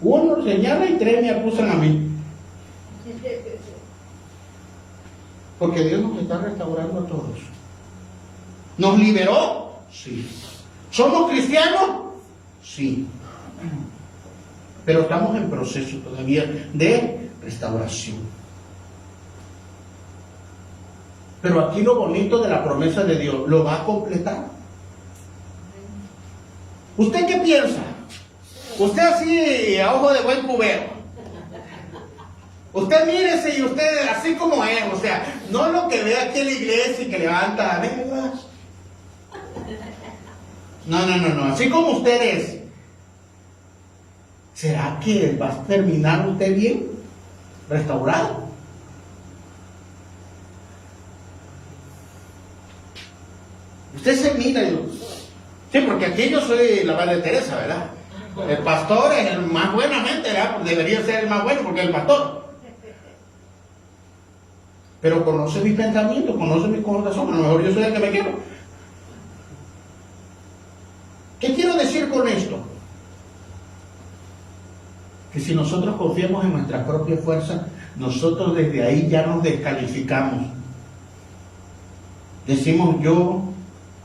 Uno señala y 3 me acusan a mí. Porque Dios nos está restaurando a todos. ¿Nos liberó? Sí. ¿Somos cristianos? Sí. Pero estamos en proceso todavía de restauración. Pero aquí lo bonito de la promesa de Dios, lo va a completar. ¿Usted qué piensa? Usted así, a ojo de buen cubero. Usted mírese y usted así como es, o sea, no lo que ve aquí en la iglesia y que levanta, venga. No, así como usted es. ¿Será que va a terminar usted bien? ¿Restaurado? Usted se mira y... Sí, porque aquí yo soy la Madre Teresa, ¿verdad? El pastor es el más buena gente, ¿verdad? Debería ser el más bueno porque es el pastor. Pero conoce mis pensamientos, conoce mi corazón. A lo mejor yo soy el que me quiero. ¿Qué quiero decir con esto? Que si nosotros confiamos en nuestra propia fuerza, nosotros desde ahí ya nos descalificamos. Decimos, yo,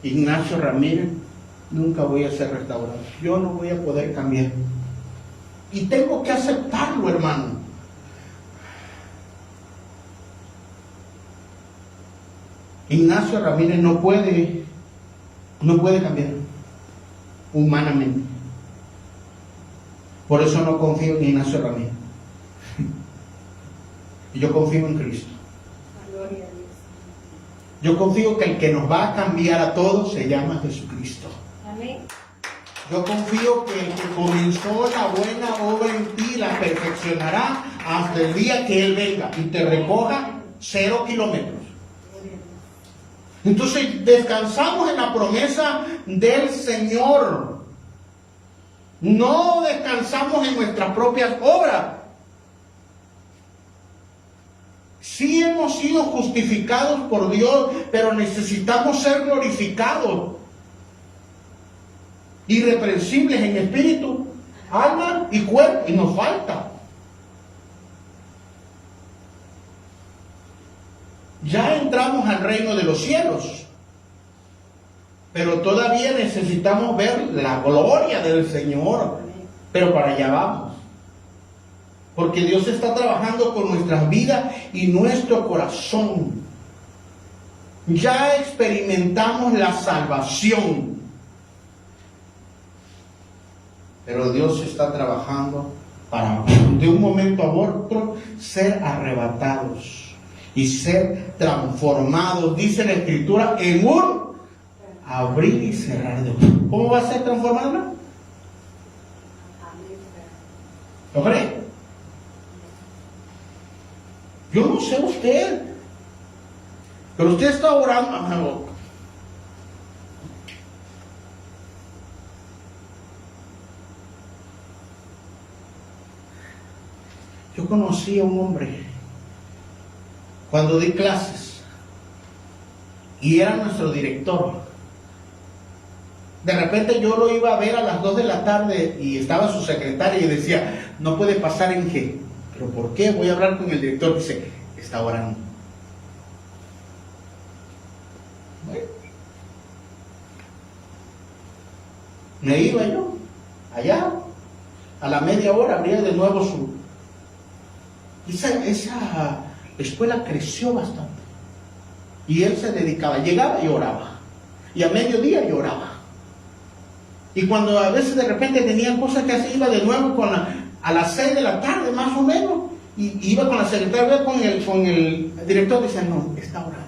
Ignacio Ramírez, nunca voy a ser restaurado. Yo no voy a poder cambiar. Y tengo que aceptarlo, hermano. Ignacio Ramírez no puede cambiar humanamente. Por eso no confío en Ignacio Ramírez. Yo confío en Cristo. Yo confío que el que nos va a cambiar a todos se llama Jesucristo. Amén. Yo confío que el que comenzó la buena obra en ti la perfeccionará hasta el día que Él venga y te recoja 0 kilómetros. Entonces descansamos en la promesa del Señor. No descansamos en nuestras propias obras. Sí hemos sido justificados por Dios, pero necesitamos ser glorificados, irreprensibles en espíritu, alma y cuerpo, y nos falta. Ya entramos al reino de los cielos, pero todavía necesitamos ver la gloria del Señor, pero para allá vamos. Porque Dios está trabajando con nuestras vidas y nuestro corazón. Ya experimentamos la salvación. Pero Dios está trabajando para de un momento a otro ser arrebatados y ser transformados, dice la Escritura, en un abrir y cerrar de ojos. ¿Cómo va a ser transformado? ¿Lo cree? Yo no sé usted, pero usted está orando. Yo conocí a un hombre cuando di clases y era nuestro director. De repente yo lo iba a ver a las 2 de la tarde y estaba su secretaria y decía, no puede pasar en G. ¿Pero por qué? Voy a hablar con el director. Dice, está orando. Bueno. Me iba yo allá. A la media hora abría de nuevo su... Esa escuela creció bastante. Y él se dedicaba, llegaba y oraba. Y a mediodía y oraba. Y cuando a veces de repente tenían cosas que hacer, iba de nuevo a las 6 de la tarde más o menos. Y iba con la secretaria, con el director, dice, no, está orando.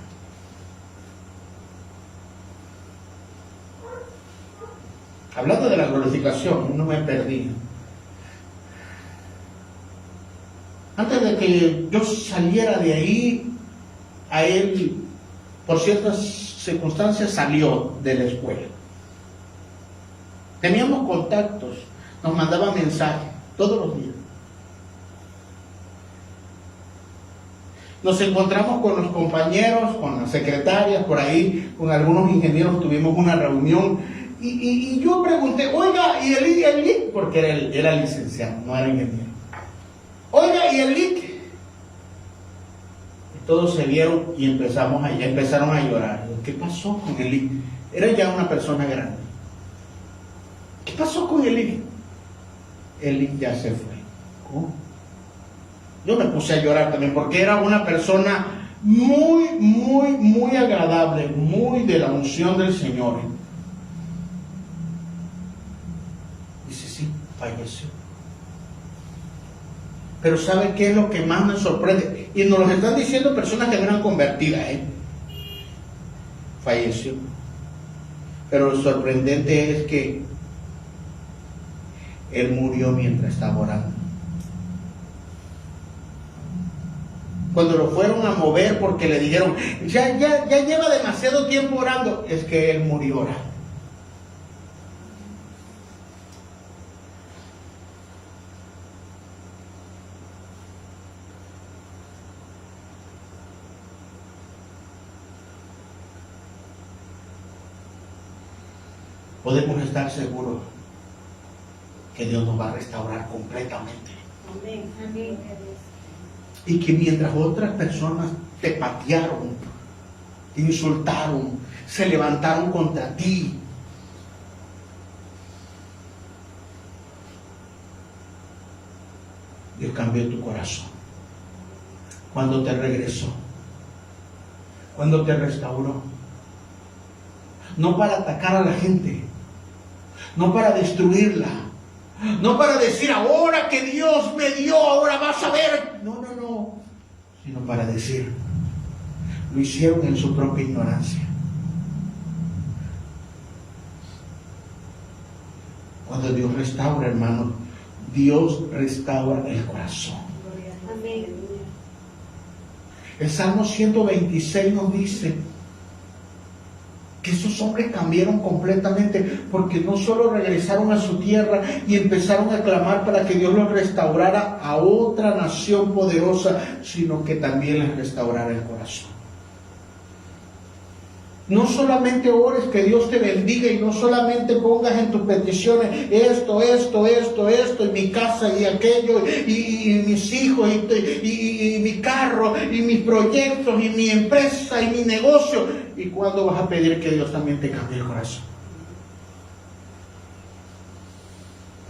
Hablando de la glorificación, no me perdí. Antes de que yo saliera de ahí, a él, por ciertas circunstancias, salió de la escuela. Teníamos contactos, nos mandaba mensajes todos los días. Nos encontramos con los compañeros, con las secretarias, por ahí, con algunos ingenieros, tuvimos una reunión y yo pregunté, oiga, ¿y el LIC? Porque era licenciado, no era ingeniero. Oiga, ¿y el LIC? Y todos se vieron y empezaron a llorar. ¿Qué pasó con el LIC? Era ya una persona grande. ¿Qué pasó con el LIC? El LIC ya se fue. ¿Cómo? Yo me puse a llorar también porque era una persona muy agradable, muy de la unción del Señor. Dice, sí, falleció. Pero ¿sabe qué es lo que más me sorprende? Y nos lo están diciendo personas que no eran convertidas. Falleció. Pero lo sorprendente es que él murió mientras estaba orando. Cuando lo fueron a mover porque le dijeron, ya lleva demasiado tiempo orando, es que él murió orando. Podemos estar seguros que Dios nos va a restaurar completamente. Amén. Amén. Y que mientras otras personas te patearon, te insultaron, se levantaron contra ti, Dios cambió tu corazón. Cuando te regresó, cuando te restauró. No para atacar a la gente, no para destruirla, no para decir ahora que Dios me dio, ahora vas a ver. No, sino para decir, lo hicieron en su propia ignorancia. Cuando Dios restaura, hermano, Dios restaura el corazón. Amén. El Salmo 126 nos dice que esos hombres cambiaron completamente, porque no solo regresaron a su tierra y empezaron a clamar para que Dios los restaurara a otra nación poderosa, sino que también les restaurara el corazón. No solamente ores que Dios te bendiga y no solamente pongas en tus peticiones esto, y mi casa y aquello, y mis hijos, y mi carro, y mis proyectos, y mi empresa, y mi negocio. ¿Y cuándo vas a pedir que Dios también te cambie el corazón?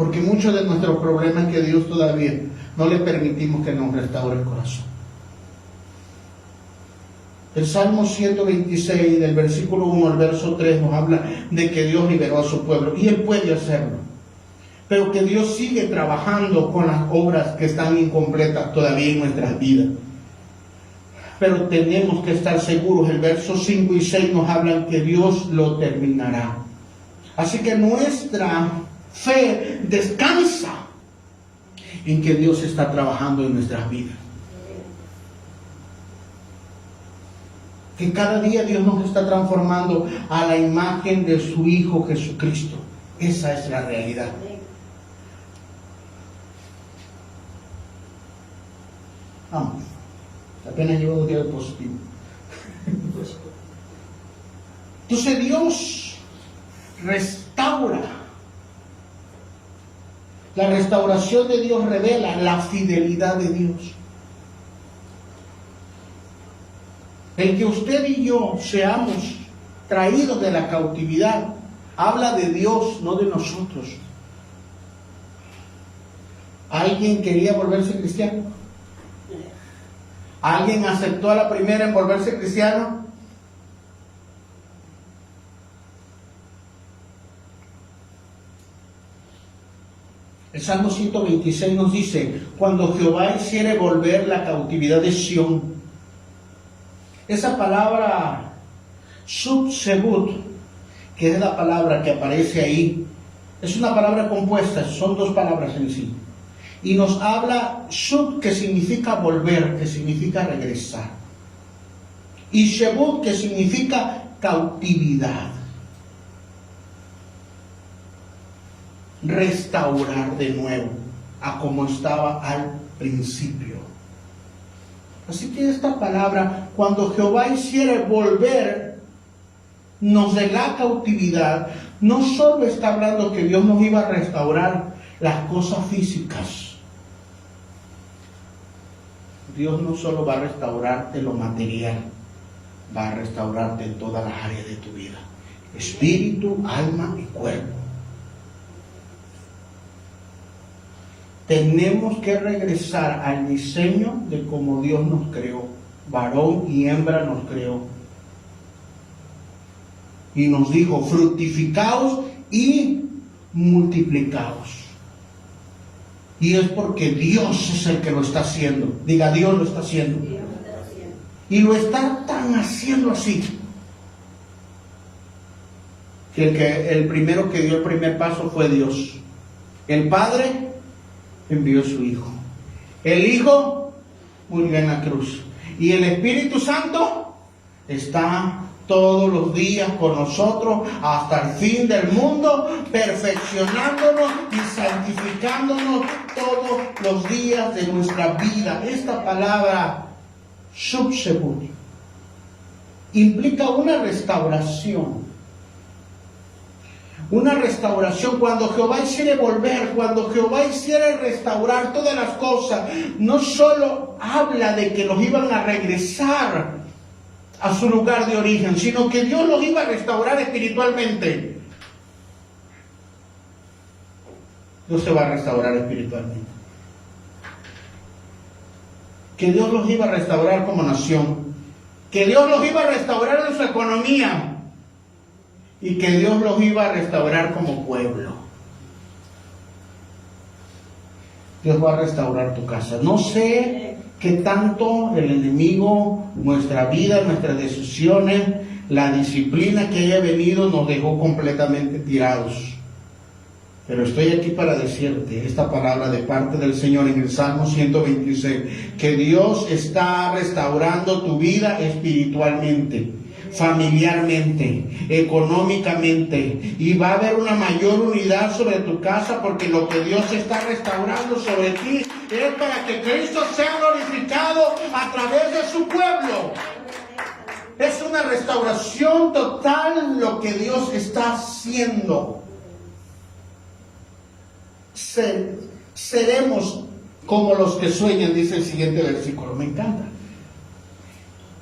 Porque muchos de nuestros problemas es que Dios todavía no le permitimos que nos restaure el corazón. El Salmo 126, del versículo 1 al verso 3, nos habla de que Dios liberó a su pueblo. Y Él puede hacerlo. Pero que Dios sigue trabajando con las obras que están incompletas todavía en nuestras vidas. Pero tenemos que estar seguros. El verso 5 y 6 nos hablan que Dios lo terminará. Así que nuestra fe descansa en que Dios está trabajando en nuestras vidas. Que cada día Dios nos está transformando a la imagen de su Hijo Jesucristo. Esa es la realidad. Vamos. Apenas llevo 2 días de positivo. Entonces Dios restaura. La restauración de Dios revela la fidelidad de Dios. El que usted y yo seamos traídos de la cautividad habla de Dios, no de nosotros. ¿Alguien quería volverse cristiano? ¿Alguien aceptó a la primera en volverse cristiano? El Salmo 126 nos dice: cuando Jehová hiciere volver la cautividad de Sión. Esa palabra Shub-Sebut, que es la palabra que aparece ahí, es una palabra compuesta, son 2 palabras en sí. Y nos habla Shub, que significa volver, que significa regresar. Y Shebut, que significa cautividad. Restaurar de nuevo a como estaba al principio. Así que esta palabra, cuando Jehová hiciere volver nos de la cautividad, no solo está hablando que Dios nos iba a restaurar las cosas físicas. Dios no solo va a restaurarte lo material, va a restaurarte en todas las áreas de tu vida: espíritu, alma y cuerpo. Tenemos que regresar al diseño de cómo Dios nos creó. Varón y hembra nos creó. Y nos dijo: fructificaos y multiplicaos. Y es porque Dios es el que lo está haciendo. Diga: Dios lo está haciendo. Y lo está tan haciendo así, que el primero que dio el primer paso fue Dios. El Padre envió a su Hijo. El Hijo murió en la cruz. Y el Espíritu Santo está todos los días con nosotros hasta el fin del mundo, perfeccionándonos y santificándonos todos los días de nuestra vida. Esta palabra Shub-Sebut implica una restauración. Una restauración. Cuando Jehová hiciere volver, cuando Jehová hiciere restaurar todas las cosas, no solo habla de que los iban a regresar a su lugar de origen, sino que Dios los iba a restaurar espiritualmente. Dios se va a restaurar espiritualmente. Que Dios los iba a restaurar como nación. Que Dios los iba a restaurar en su economía. Y que Dios los iba a restaurar como pueblo. Dios va a restaurar tu casa. No sé qué tanto el enemigo, nuestra vida, nuestras decisiones, la disciplina que haya venido nos dejó completamente tirados. Pero estoy aquí para decirte esta palabra de parte del Señor en el Salmo 126, que Dios está restaurando tu vida espiritualmente, familiarmente, económicamente, y va a haber una mayor unidad sobre tu casa, porque lo que Dios está restaurando sobre ti es para que Cristo sea glorificado a través de su pueblo. Es una restauración total lo que Dios está haciendo. Seremos como los que sueñan, dice el siguiente versículo. Me encanta.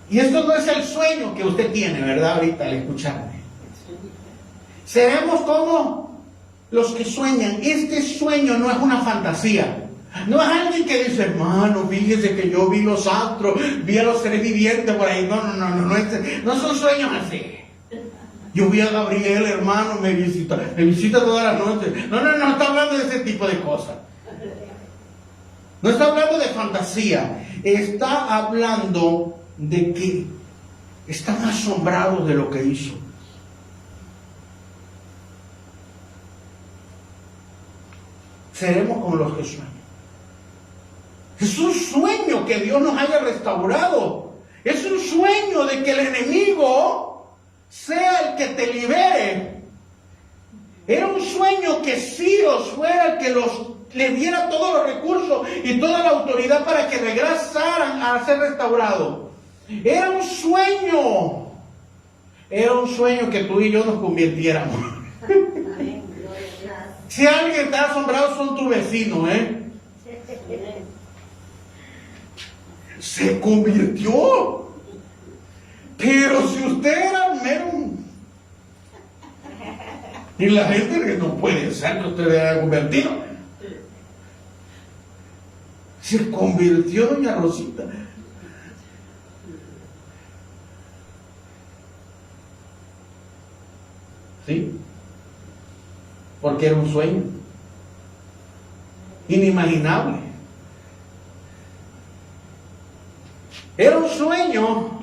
Y esto no es el sueño que usted tiene, ¿verdad? Ahorita al escucharme. Seremos como los que sueñan, este sueño no es una fantasía. No es alguien que dice, hermano, fíjese que yo vi los astros, vi a los seres vivientes por ahí. No son sueños así. Yo vi a Gabriel, hermano, me visita todas las noches. No está hablando de ese tipo de cosas. No está hablando de fantasía. Está hablando de que están asombrados de lo que hizo. Seremos como los que sueñan. Es un sueño que Dios nos haya restaurado. Es un sueño de que el enemigo sea el que te libere. Era un sueño que Ciro fuera el que le diera todos los recursos y toda la autoridad para que regresaran a ser restaurados. Era un sueño. Era un sueño que tú y yo nos convirtiéramos. Si alguien está asombrado, son tu vecino, Se convirtió. Pero si usted era mero... Y la gente que no puede ser que usted haya convertido. Se convirtió doña Rosita. ¿Sí? Porque era un sueño inimaginable. Era un sueño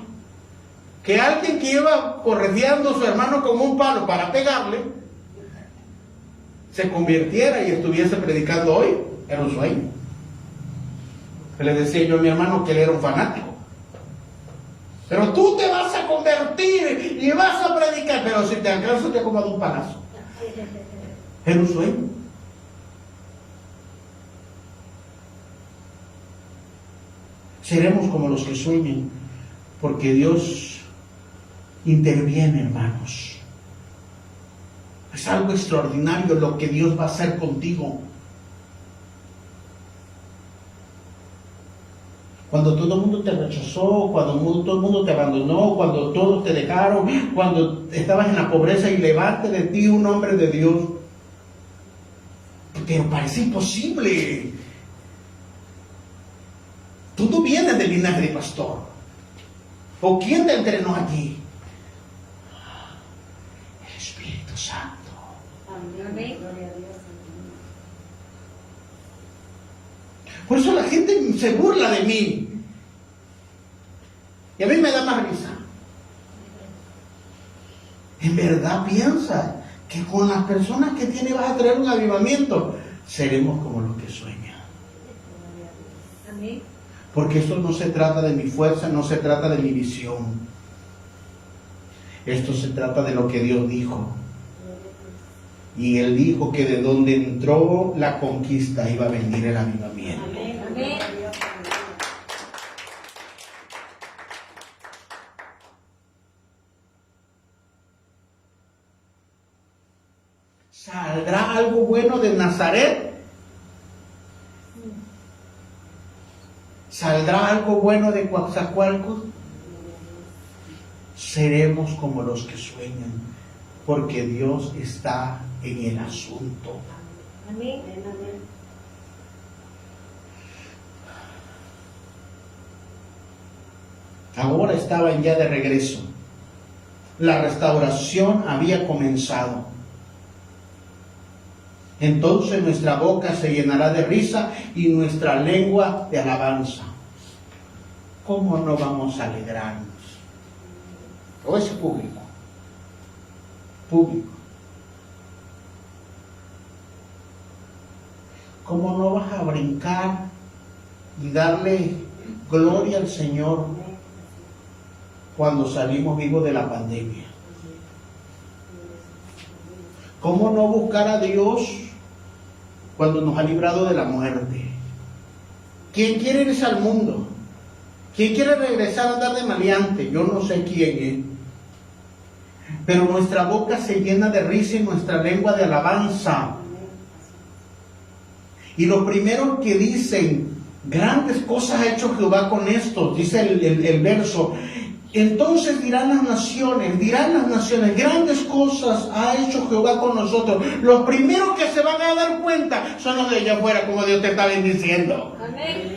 que alguien que iba correteando a su hermano con un palo para pegarle se convirtiera y estuviese predicando hoy. Era un sueño. Le decía yo a mi hermano que él era un fanático. Pero tú te vas a convertir y vas a predicar, pero si te alcanzo te como de un palazo. Era un sueño. Seremos como los que sueñan, porque Dios interviene, hermanos. Es algo extraordinario lo que Dios va a hacer contigo. Cuando todo el mundo te rechazó, cuando todo el mundo te abandonó, cuando todos te dejaron, cuando estabas en la pobreza y levante de ti un hombre de Dios. Pero parece imposible. Tú no vienes del linaje de pastor. ¿O quién te entrenó allí? El Espíritu Santo. Amén. Por eso la gente se burla de mí. Y a mí me da más risa. En verdad piensa que con las personas que tiene vas a traer un avivamiento. Seremos como los que sueñan. Amén. Porque esto no se trata de mi fuerza, no se trata de mi visión. Esto se trata de lo que Dios dijo. Y Él dijo que de donde entró la conquista iba a venir el avivamiento. Amén. Amén. ¿Saldrá algo bueno de Nazaret? ¿Saldrá algo bueno de Coatzacoalcos? Seremos como los que sueñan, porque Dios está en el asunto. Amén. Ahora estaban ya de regreso. La restauración había comenzado. Entonces nuestra boca se llenará de risa y nuestra lengua de alabanza. ¿Cómo no vamos a alegrarnos? O ese público. ¿Cómo no vas a brincar y darle gloria al Señor cuando salimos vivos de la pandemia? ¿Cómo no buscar a Dios cuando nos ha librado de la muerte? ¿Quién quiere irse al mundo? ¿Quién quiere regresar a andar de maleante? Yo no sé quién es. Pero nuestra boca se llena de risa y nuestra lengua de alabanza. Y lo primero que dicen, grandes cosas ha hecho Jehová con esto, dice el verso. Entonces dirán las naciones, grandes cosas ha hecho Jehová con nosotros. Los primeros que se van a dar cuenta son los de allá afuera, como Dios te está bendiciendo. Amén.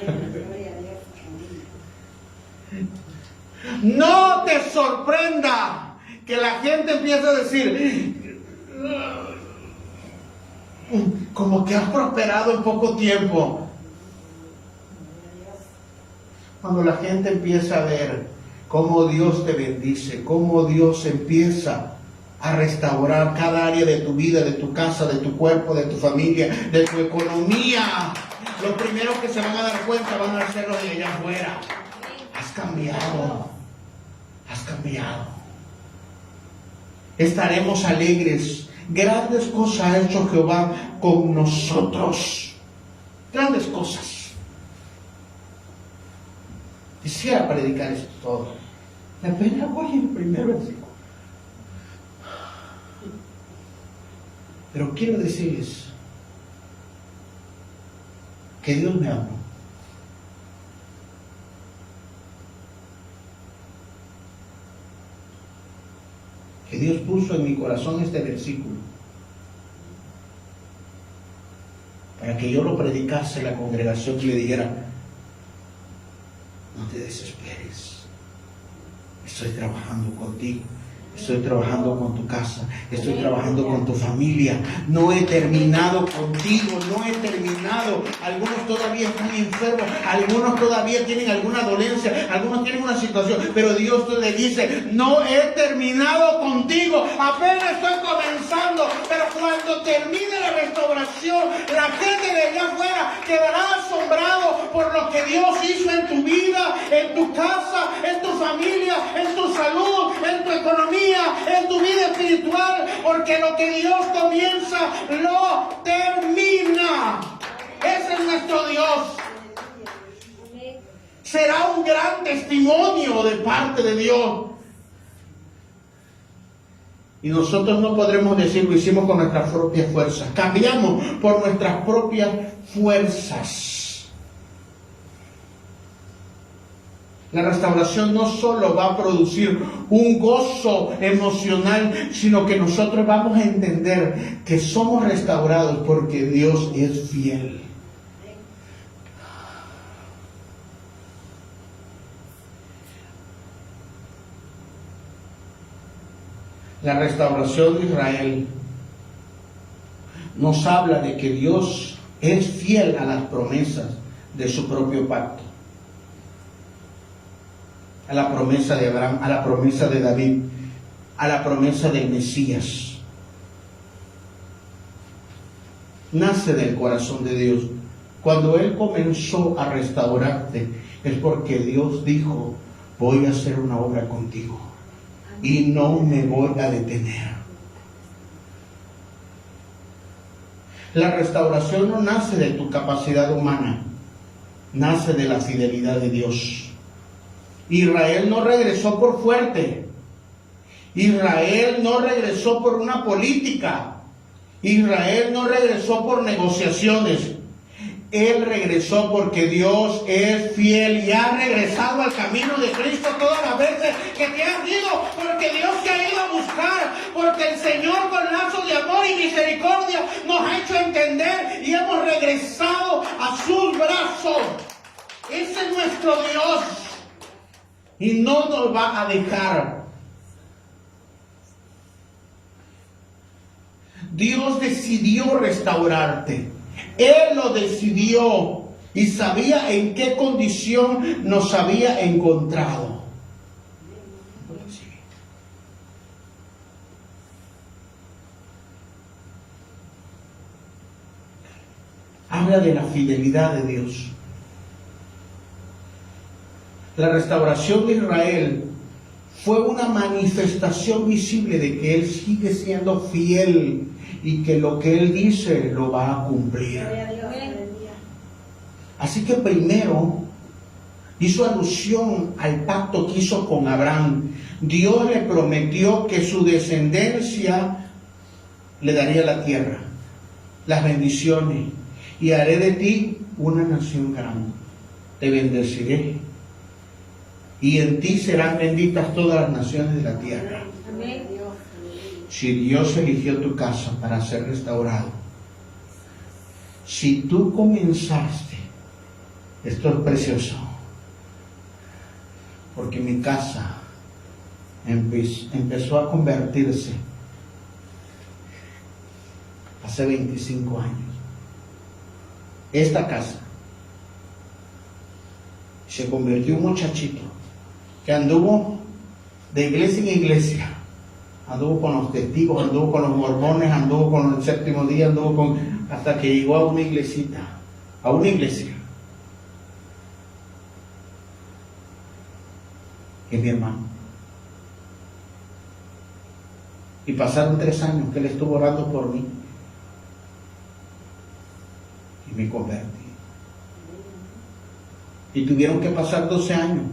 No te sorprenda que la gente empiece a decir, como que has prosperado en poco tiempo. Cuando la gente empieza a ver cómo Dios te bendice, cómo Dios empieza a restaurar cada área de tu vida, de tu casa, de tu cuerpo, de tu familia, de tu economía, los primeros que se van a dar cuenta van a ser los de allá afuera. Has cambiado. Has cambiado. Estaremos alegres. Grandes cosas ha hecho Jehová con nosotros. Grandes cosas. Quisiera predicar esto todo. Apenas voy en el primer versículo. Pero quiero decirles que Dios me habló. Que Dios puso en mi corazón este versículo para que yo lo predicase a la congregación y le dijera: no te desesperes, estoy trabajando contigo, estoy trabajando con tu casa, estoy trabajando con tu familia, no he terminado contigo, no he terminado. Algunos todavía están enfermos, algunos todavía tienen alguna dolencia, algunos tienen una situación, pero Dios le dice: no he terminado contigo, apenas estoy comenzando. Pero cuando termine la restauración, la gente de allá afuera quedará asombrado por lo que Dios hizo en tu vida, en tu casa, en tu familia, en tu salud, en tu economía, en tu vida espiritual, porque lo que Dios comienza lo termina. Ese es nuestro Dios. Será un gran testimonio de parte de Dios. Y nosotros no podremos decir: lo hicimos con nuestras propias fuerzas. Cambiamos por nuestras propias fuerzas. La restauración no solo va a producir un gozo emocional, sino que nosotros vamos a entender que somos restaurados porque Dios es fiel. La restauración de Israel nos habla de que Dios es fiel a las promesas de su propio pacto. A la promesa de Abraham, a la promesa de David, a la promesa del Mesías. Nace del corazón de Dios. Cuando Él comenzó a restaurarte, es porque Dios dijo: voy a hacer una obra contigo y no me voy a detener. La restauración no nace de tu capacidad humana, nace de la fidelidad de Dios. Israel no regresó por fuerte. Israel no regresó por una política. Israel no regresó por negociaciones. Él regresó porque Dios es fiel y ha regresado al camino de Cristo todas las veces que te has ido, porque Dios te ha ido a buscar, porque el Señor con lazos de amor y misericordia nos ha hecho entender y hemos regresado a sus brazos. Ese es nuestro Dios y no nos va a dejar. Dios decidió restaurarte. Él lo decidió y sabía en qué condición nos había encontrado. Habla de la fidelidad de Dios. La restauración de Israel fue una manifestación visible de que Él sigue siendo fiel y que lo que Él dice lo va a cumplir. Así que primero hizo alusión al pacto que hizo con Abraham. Dios le prometió que su descendencia le daría la tierra, las bendiciones, y haré de ti una nación grande. Te bendeciré y en ti serán benditas todas las naciones de la tierra. Amén. Si Dios eligió tu casa para ser restaurado, si tú comenzaste, esto es precioso, porque mi casa empezó a convertirse hace 25 años. Esta casa se convirtió en un muchachito que anduvo de iglesia en iglesia, anduvo con los testigos, anduvo con los mormones, anduvo con el séptimo día, hasta que llegó a una iglesita, a una iglesia, que es mi hermano. Y pasaron 3 años que él estuvo orando por mí y me convertí. Y tuvieron que pasar 12 años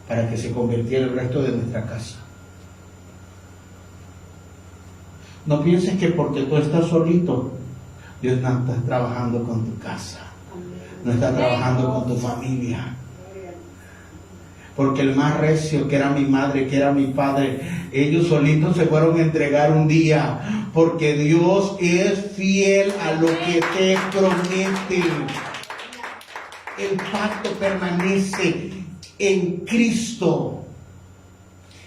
para que se convirtiera el resto de nuestra casa. No pienses que porque tú estás solito, Dios no está trabajando con tu casa, no está trabajando con tu familia. Porque el más recio, que era mi madre, que era mi padre, ellos solitos se fueron a entregar un día, porque Dios es fiel a lo que te promete. El pacto permanece en Cristo.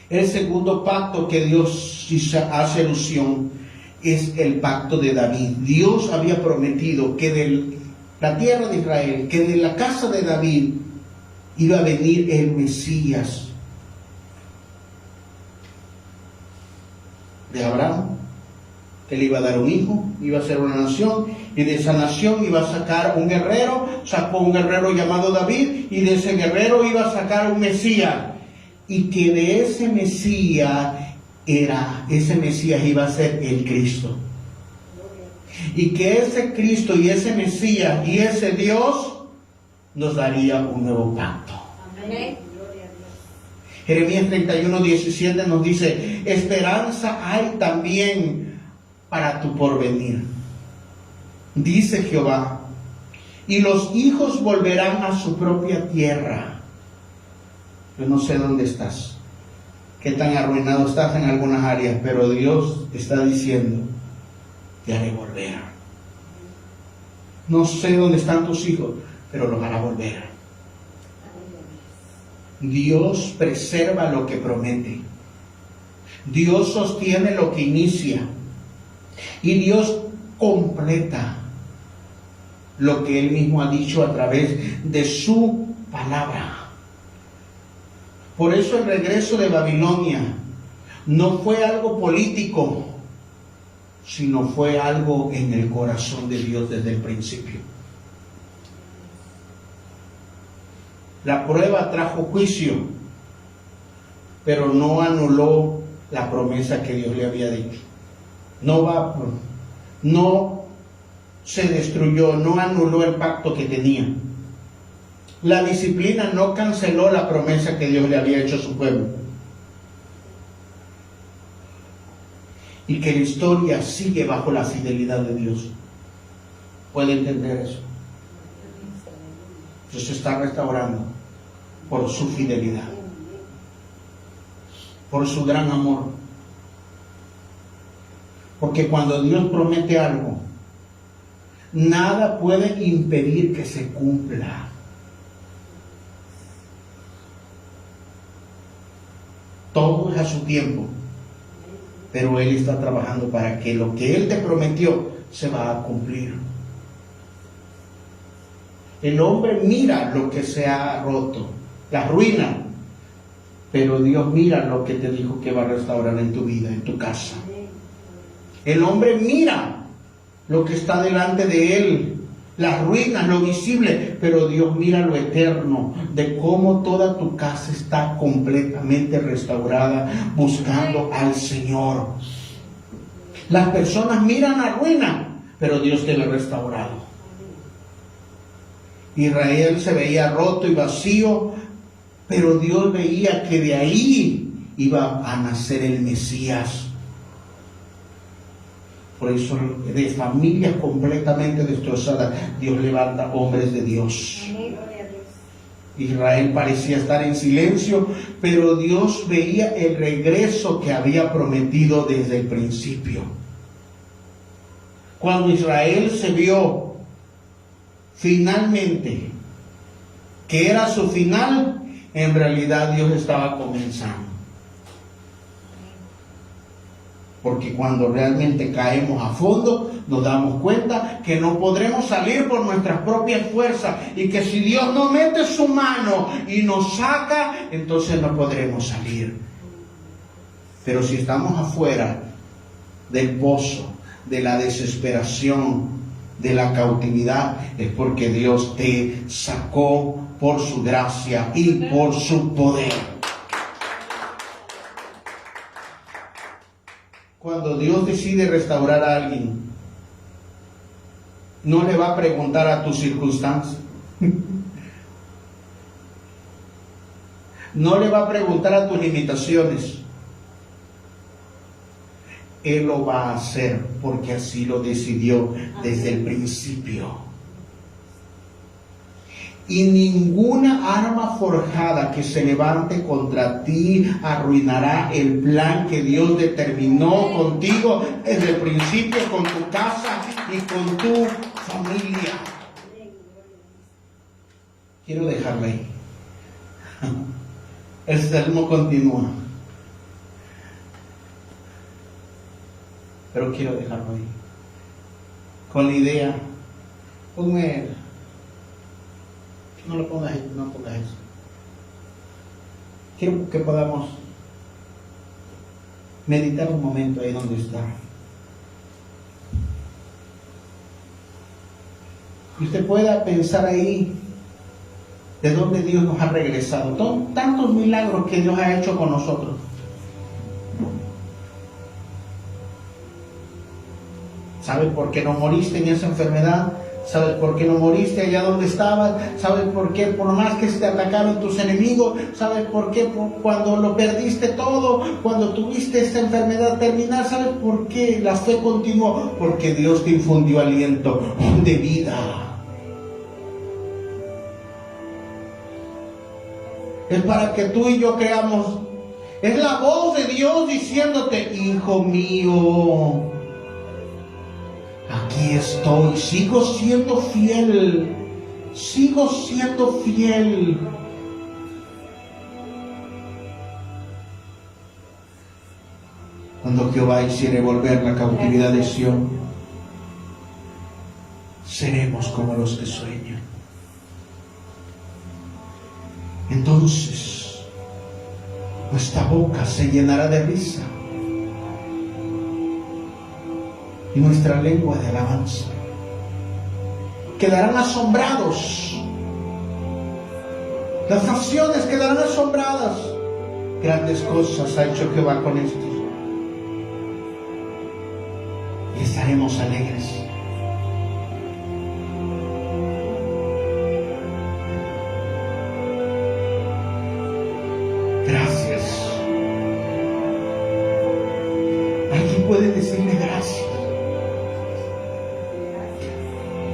El segundo pacto que Dios hace alusión es el pacto de David. Dios había prometido que de la tierra de Israel, que de la casa de David iba a venir el Mesías. De Abraham, que le iba a dar un hijo, iba a ser una nación, y de esa nación iba a sacar un guerrero, sacó un guerrero llamado David, y de ese guerrero iba a sacar un Mesías, y que de ese Mesías iba a ser el Cristo. Y que ese Cristo y ese Mesías y ese Dios nos daría un nuevo pacto. Amén. Jeremías 31:17 nos dice: esperanza hay también para tu porvenir, dice Jehová, y los hijos volverán a su propia tierra. Yo no sé dónde estás, qué tan arruinado estás en algunas áreas, pero Dios está diciendo: te haré volver. No sé dónde están tus hijos, pero los hará volver. Dios preserva lo que promete. Dios sostiene lo que inicia. Y Dios completa lo que Él mismo ha dicho a través de su palabra. Por eso el regreso de Babilonia no fue algo político, sino fue algo en el corazón de Dios desde el principio. La prueba trajo juicio, pero no anuló la promesa que Dios le había dicho. No se destruyó, no anuló el pacto que tenía. La disciplina no canceló la promesa que Dios le había hecho a su pueblo. Y que la historia sigue bajo la fidelidad de Dios. ¿Puede entender eso? Dios se está restaurando por su fidelidad, por su gran amor. Porque cuando Dios promete algo, nada puede impedir que se cumpla. Todo es a su tiempo, pero Él está trabajando para que lo que Él te prometió se va a cumplir. El hombre mira lo que se ha roto, la ruina, pero Dios mira lo que te dijo que va a restaurar en tu vida, en tu casa. El hombre mira lo que está delante de él, las ruinas, lo visible, pero Dios mira lo eterno, de cómo toda tu casa está completamente restaurada, buscando al Señor. Las personas miran la ruina, pero Dios te ve restaurado. Israel se veía roto y vacío, pero Dios veía que de ahí iba a nacer el Mesías. Por eso, de familias completamente destrozadas, Dios levanta hombres de Dios. Israel parecía estar en silencio, pero Dios veía el regreso que había prometido desde el principio. Cuando Israel se vio finalmente que era su final, en realidad Dios estaba comenzando. Porque cuando realmente caemos a fondo, nos damos cuenta que no podremos salir por nuestras propias fuerzas y que si Dios no mete su mano y nos saca, entonces no podremos salir. Pero si estamos afuera del pozo, de la desesperación, de la cautividad, es porque Dios te sacó por su gracia y por su poder. Cuando Dios decide restaurar a alguien, no le va a preguntar a tus circunstancias. No le va a preguntar a tus limitaciones. Él lo va a hacer porque así lo decidió desde el principio. Y ninguna arma forjada que se levante contra ti arruinará el plan que Dios determinó contigo desde el principio, con tu casa y con tu familia. Quiero dejarlo ahí. El salmo continúa, pero quiero dejarlo ahí con la idea. No lo pongas ahí, no pongas eso. Quiero que podamos meditar un momento ahí donde está. Y usted pueda pensar ahí de dónde Dios nos ha regresado. Tantos milagros que Dios ha hecho con nosotros. ¿Sabes por qué no moriste en esa enfermedad? ¿Sabes por qué no moriste allá donde estabas? ¿Sabes por qué? Por más que te atacaron tus enemigos. ¿Sabes por qué? Cuando lo perdiste todo, cuando tuviste esta enfermedad terminal, ¿sabes por qué? La fe continuó. Porque Dios te infundió aliento de vida. Es para que tú y yo creamos. Es la voz de Dios diciéndote: hijo mío, aquí estoy, sigo siendo fiel, sigo siendo fiel. Cuando Jehová hiciere volver la cautividad de Sión, seremos como los que sueñan. Entonces, nuestra boca se llenará de risa y nuestra lengua de alabanza. Quedarán asombrados. Las naciones quedarán asombradas. Grandes cosas ha hecho Jehová con estos. Y estaremos alegres. Gracias. Alguien puede decirle gracias.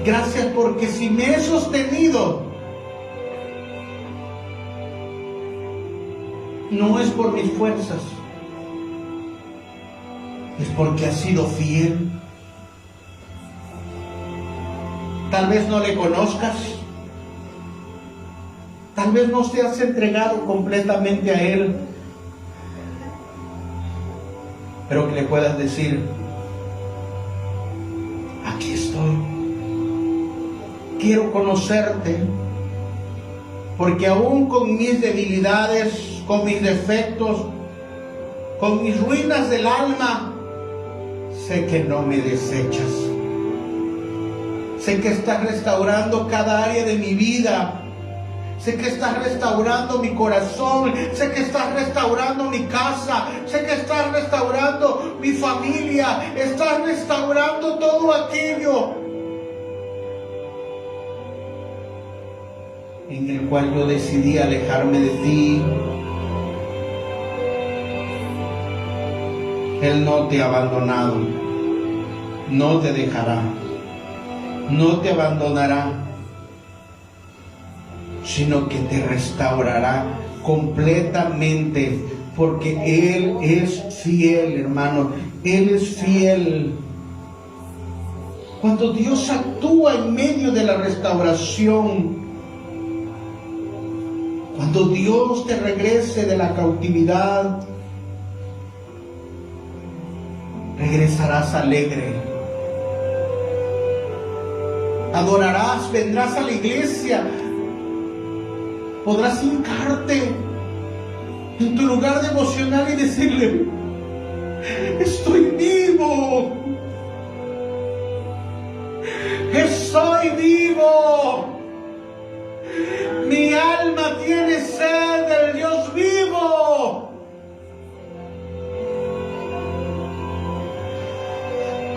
Gracias porque si me he sostenido, no es por mis fuerzas, es porque has sido fiel. Tal vez no le conozcas, tal vez no te has entregado completamente a Él, pero que le puedas decir: aquí estoy. Quiero conocerte, porque aún con mis debilidades, con mis defectos, con mis ruinas del alma, sé que no me desechas. Sé que estás restaurando cada área de mi vida. Sé que estás restaurando mi corazón. Sé que estás restaurando mi casa. Sé que estás restaurando mi familia. Estás restaurando todo aquello en el cual yo decidí alejarme de ti. Él no te ha abandonado, no te dejará, no te abandonará. sino que te restaurará completamente, porque Él es fiel, hermano. Él es fiel. Cuando Dios actúa en medio de la restauración, cuando Dios te regrese de la cautividad, regresarás alegre. Adorarás, vendrás a la iglesia, podrás hincarte en tu lugar devocional y decirle: estoy vivo, estoy vivo, mi alma tiene sed del Dios vivo.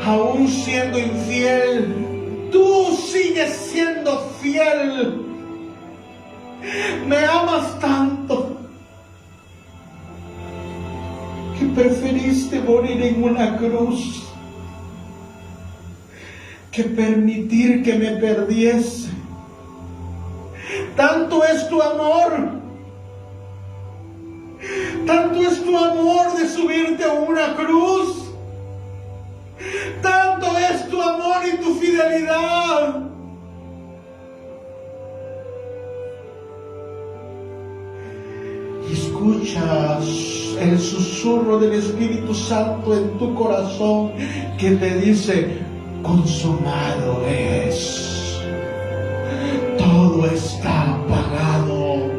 Aún siendo infiel, tú sigues siendo fiel. Me amas tanto que preferiste morir en una cruz que permitir que me perdiese. Tanto es tu amor, tanto es tu amor de subirte a una cruz, tanto es tu amor y tu fidelidad. Y escuchas el susurro del Espíritu Santo en tu corazón que te dice: consumado es, todo está pagado.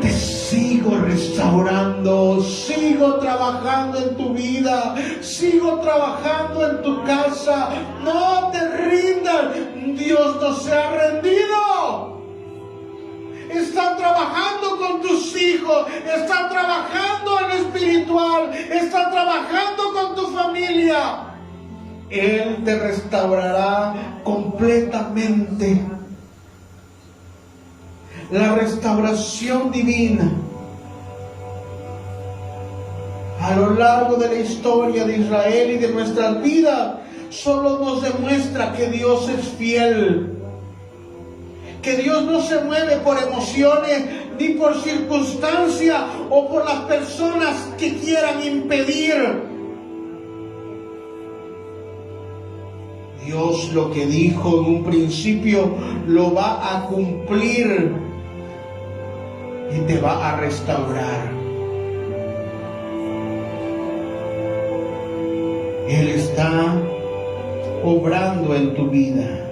Te sigo restaurando, sigo trabajando en tu vida, sigo trabajando en tu casa. No te rindas, Dios no se ha rendido. Está trabajando con tus hijos, está trabajando en lo espiritual, está trabajando con tu familia. Él te restaurará completamente. La restauración divina a lo largo de la historia de Israel y de nuestras vidas solo nos demuestra que Dios es fiel, que Dios no se mueve por emociones ni por circunstancias o por las personas que quieran impedir. Dios lo que dijo en un principio lo va a cumplir y te va a restaurar. Él está obrando en tu vida,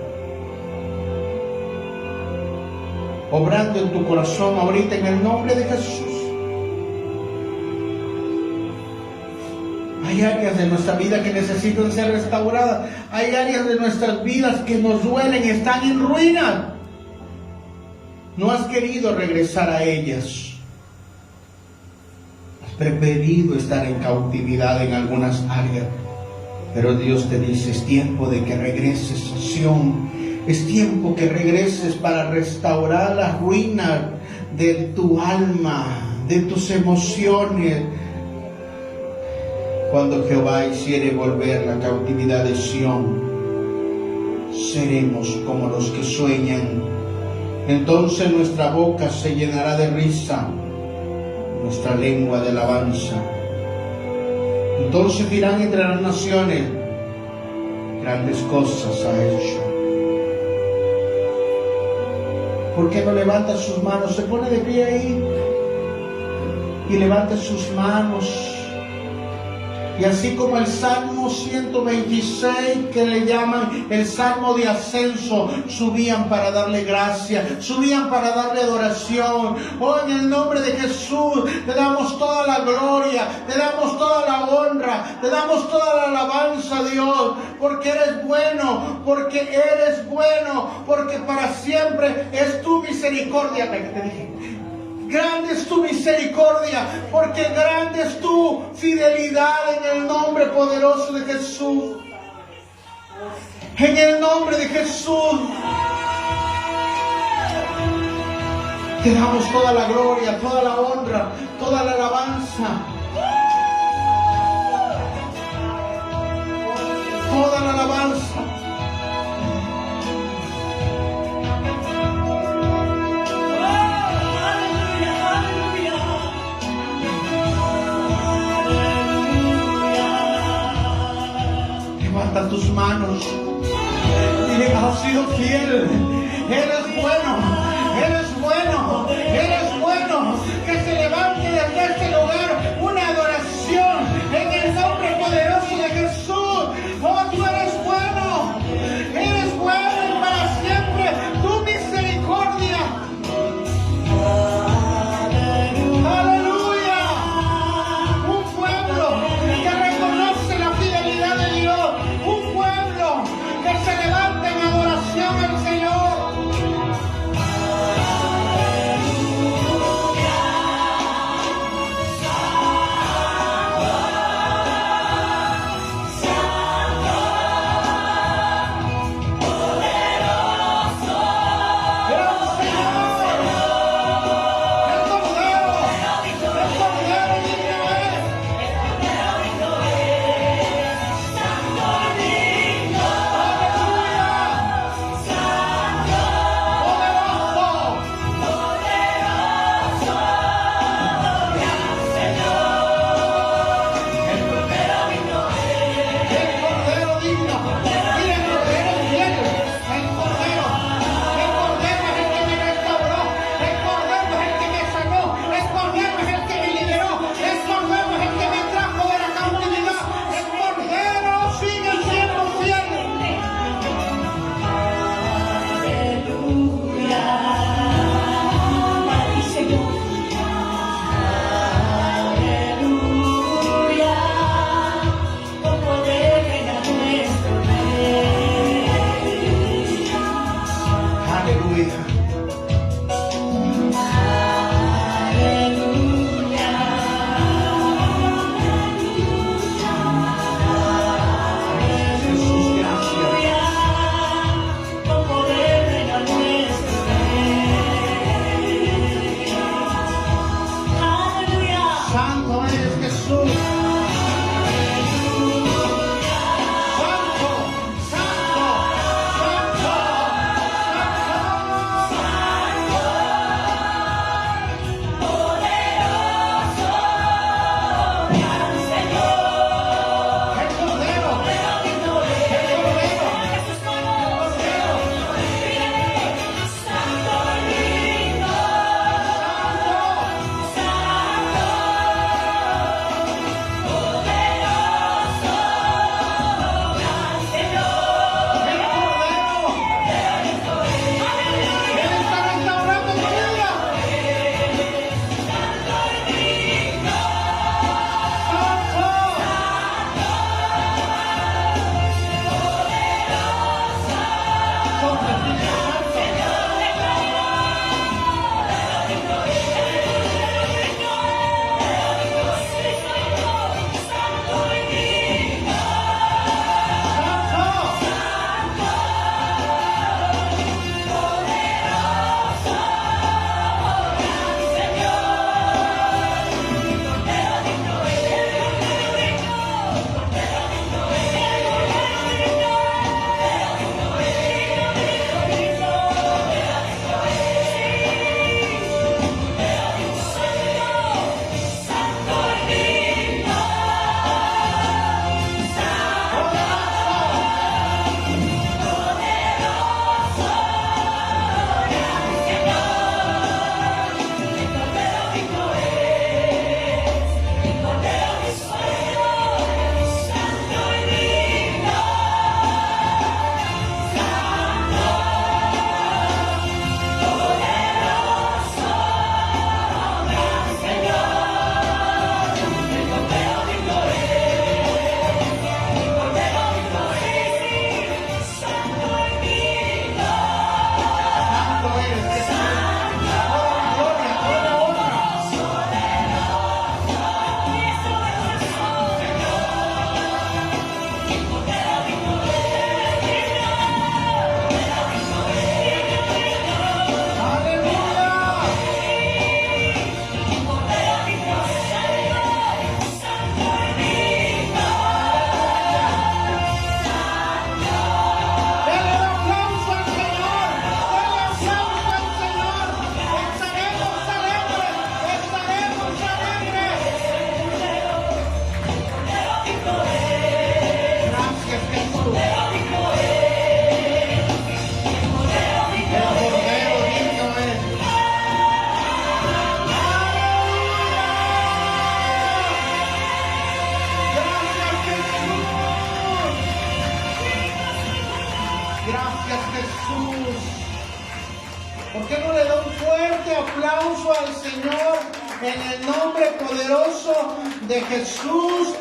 obrando en tu corazón ahorita en el nombre de Jesús. Hay áreas de nuestra vida que necesitan ser restauradas. Hay áreas de nuestras vidas que nos duelen, están en ruinas. No has querido regresar a ellas. Has preferido estar en cautividad en algunas áreas. Pero Dios te dice: es tiempo de que regreses a Sión. Es tiempo que regreses para restaurar las ruinas de tu alma, de tus emociones. Cuando Jehová hiciere volver la cautividad de Sión, seremos como los que sueñan. Entonces nuestra boca se llenará de risa, nuestra lengua de alabanza. Entonces dirán entre las naciones: grandes cosas ha hecho. ¿Por qué no levanta sus manos? Se pone de pie ahí y levanta sus manos. Y así como el Salmo 126, que le llaman el Salmo de ascenso, subían para darle gracia, subían para darle adoración. Oh, en el nombre de Jesús, te damos toda la gloria, te damos toda la honra, te damos toda la alabanza, Dios, porque eres bueno, porque para siempre es tu misericordia. ¿Qué te dije? Grande es tu misericordia, porque grande es tu fidelidad, en el nombre poderoso de Jesús. En el nombre de Jesús. Te damos toda la gloria, toda la honra, toda la alabanza. Toda la alabanza. Levanta tus manos. Dile, has sido fiel. Eres bueno. Eres bueno. Eres bueno. Que se levante desde este lugar una adoración en el nombre poderoso de Jesús. Oh, tú eres bueno. Eres bueno y para siempre tu misericordia. Aleluya. Un pueblo que reconoce la fidelidad de Dios. Un pueblo que se levanta en adoración al Señor. aplauso al Señor en el nombre poderoso de Jesús.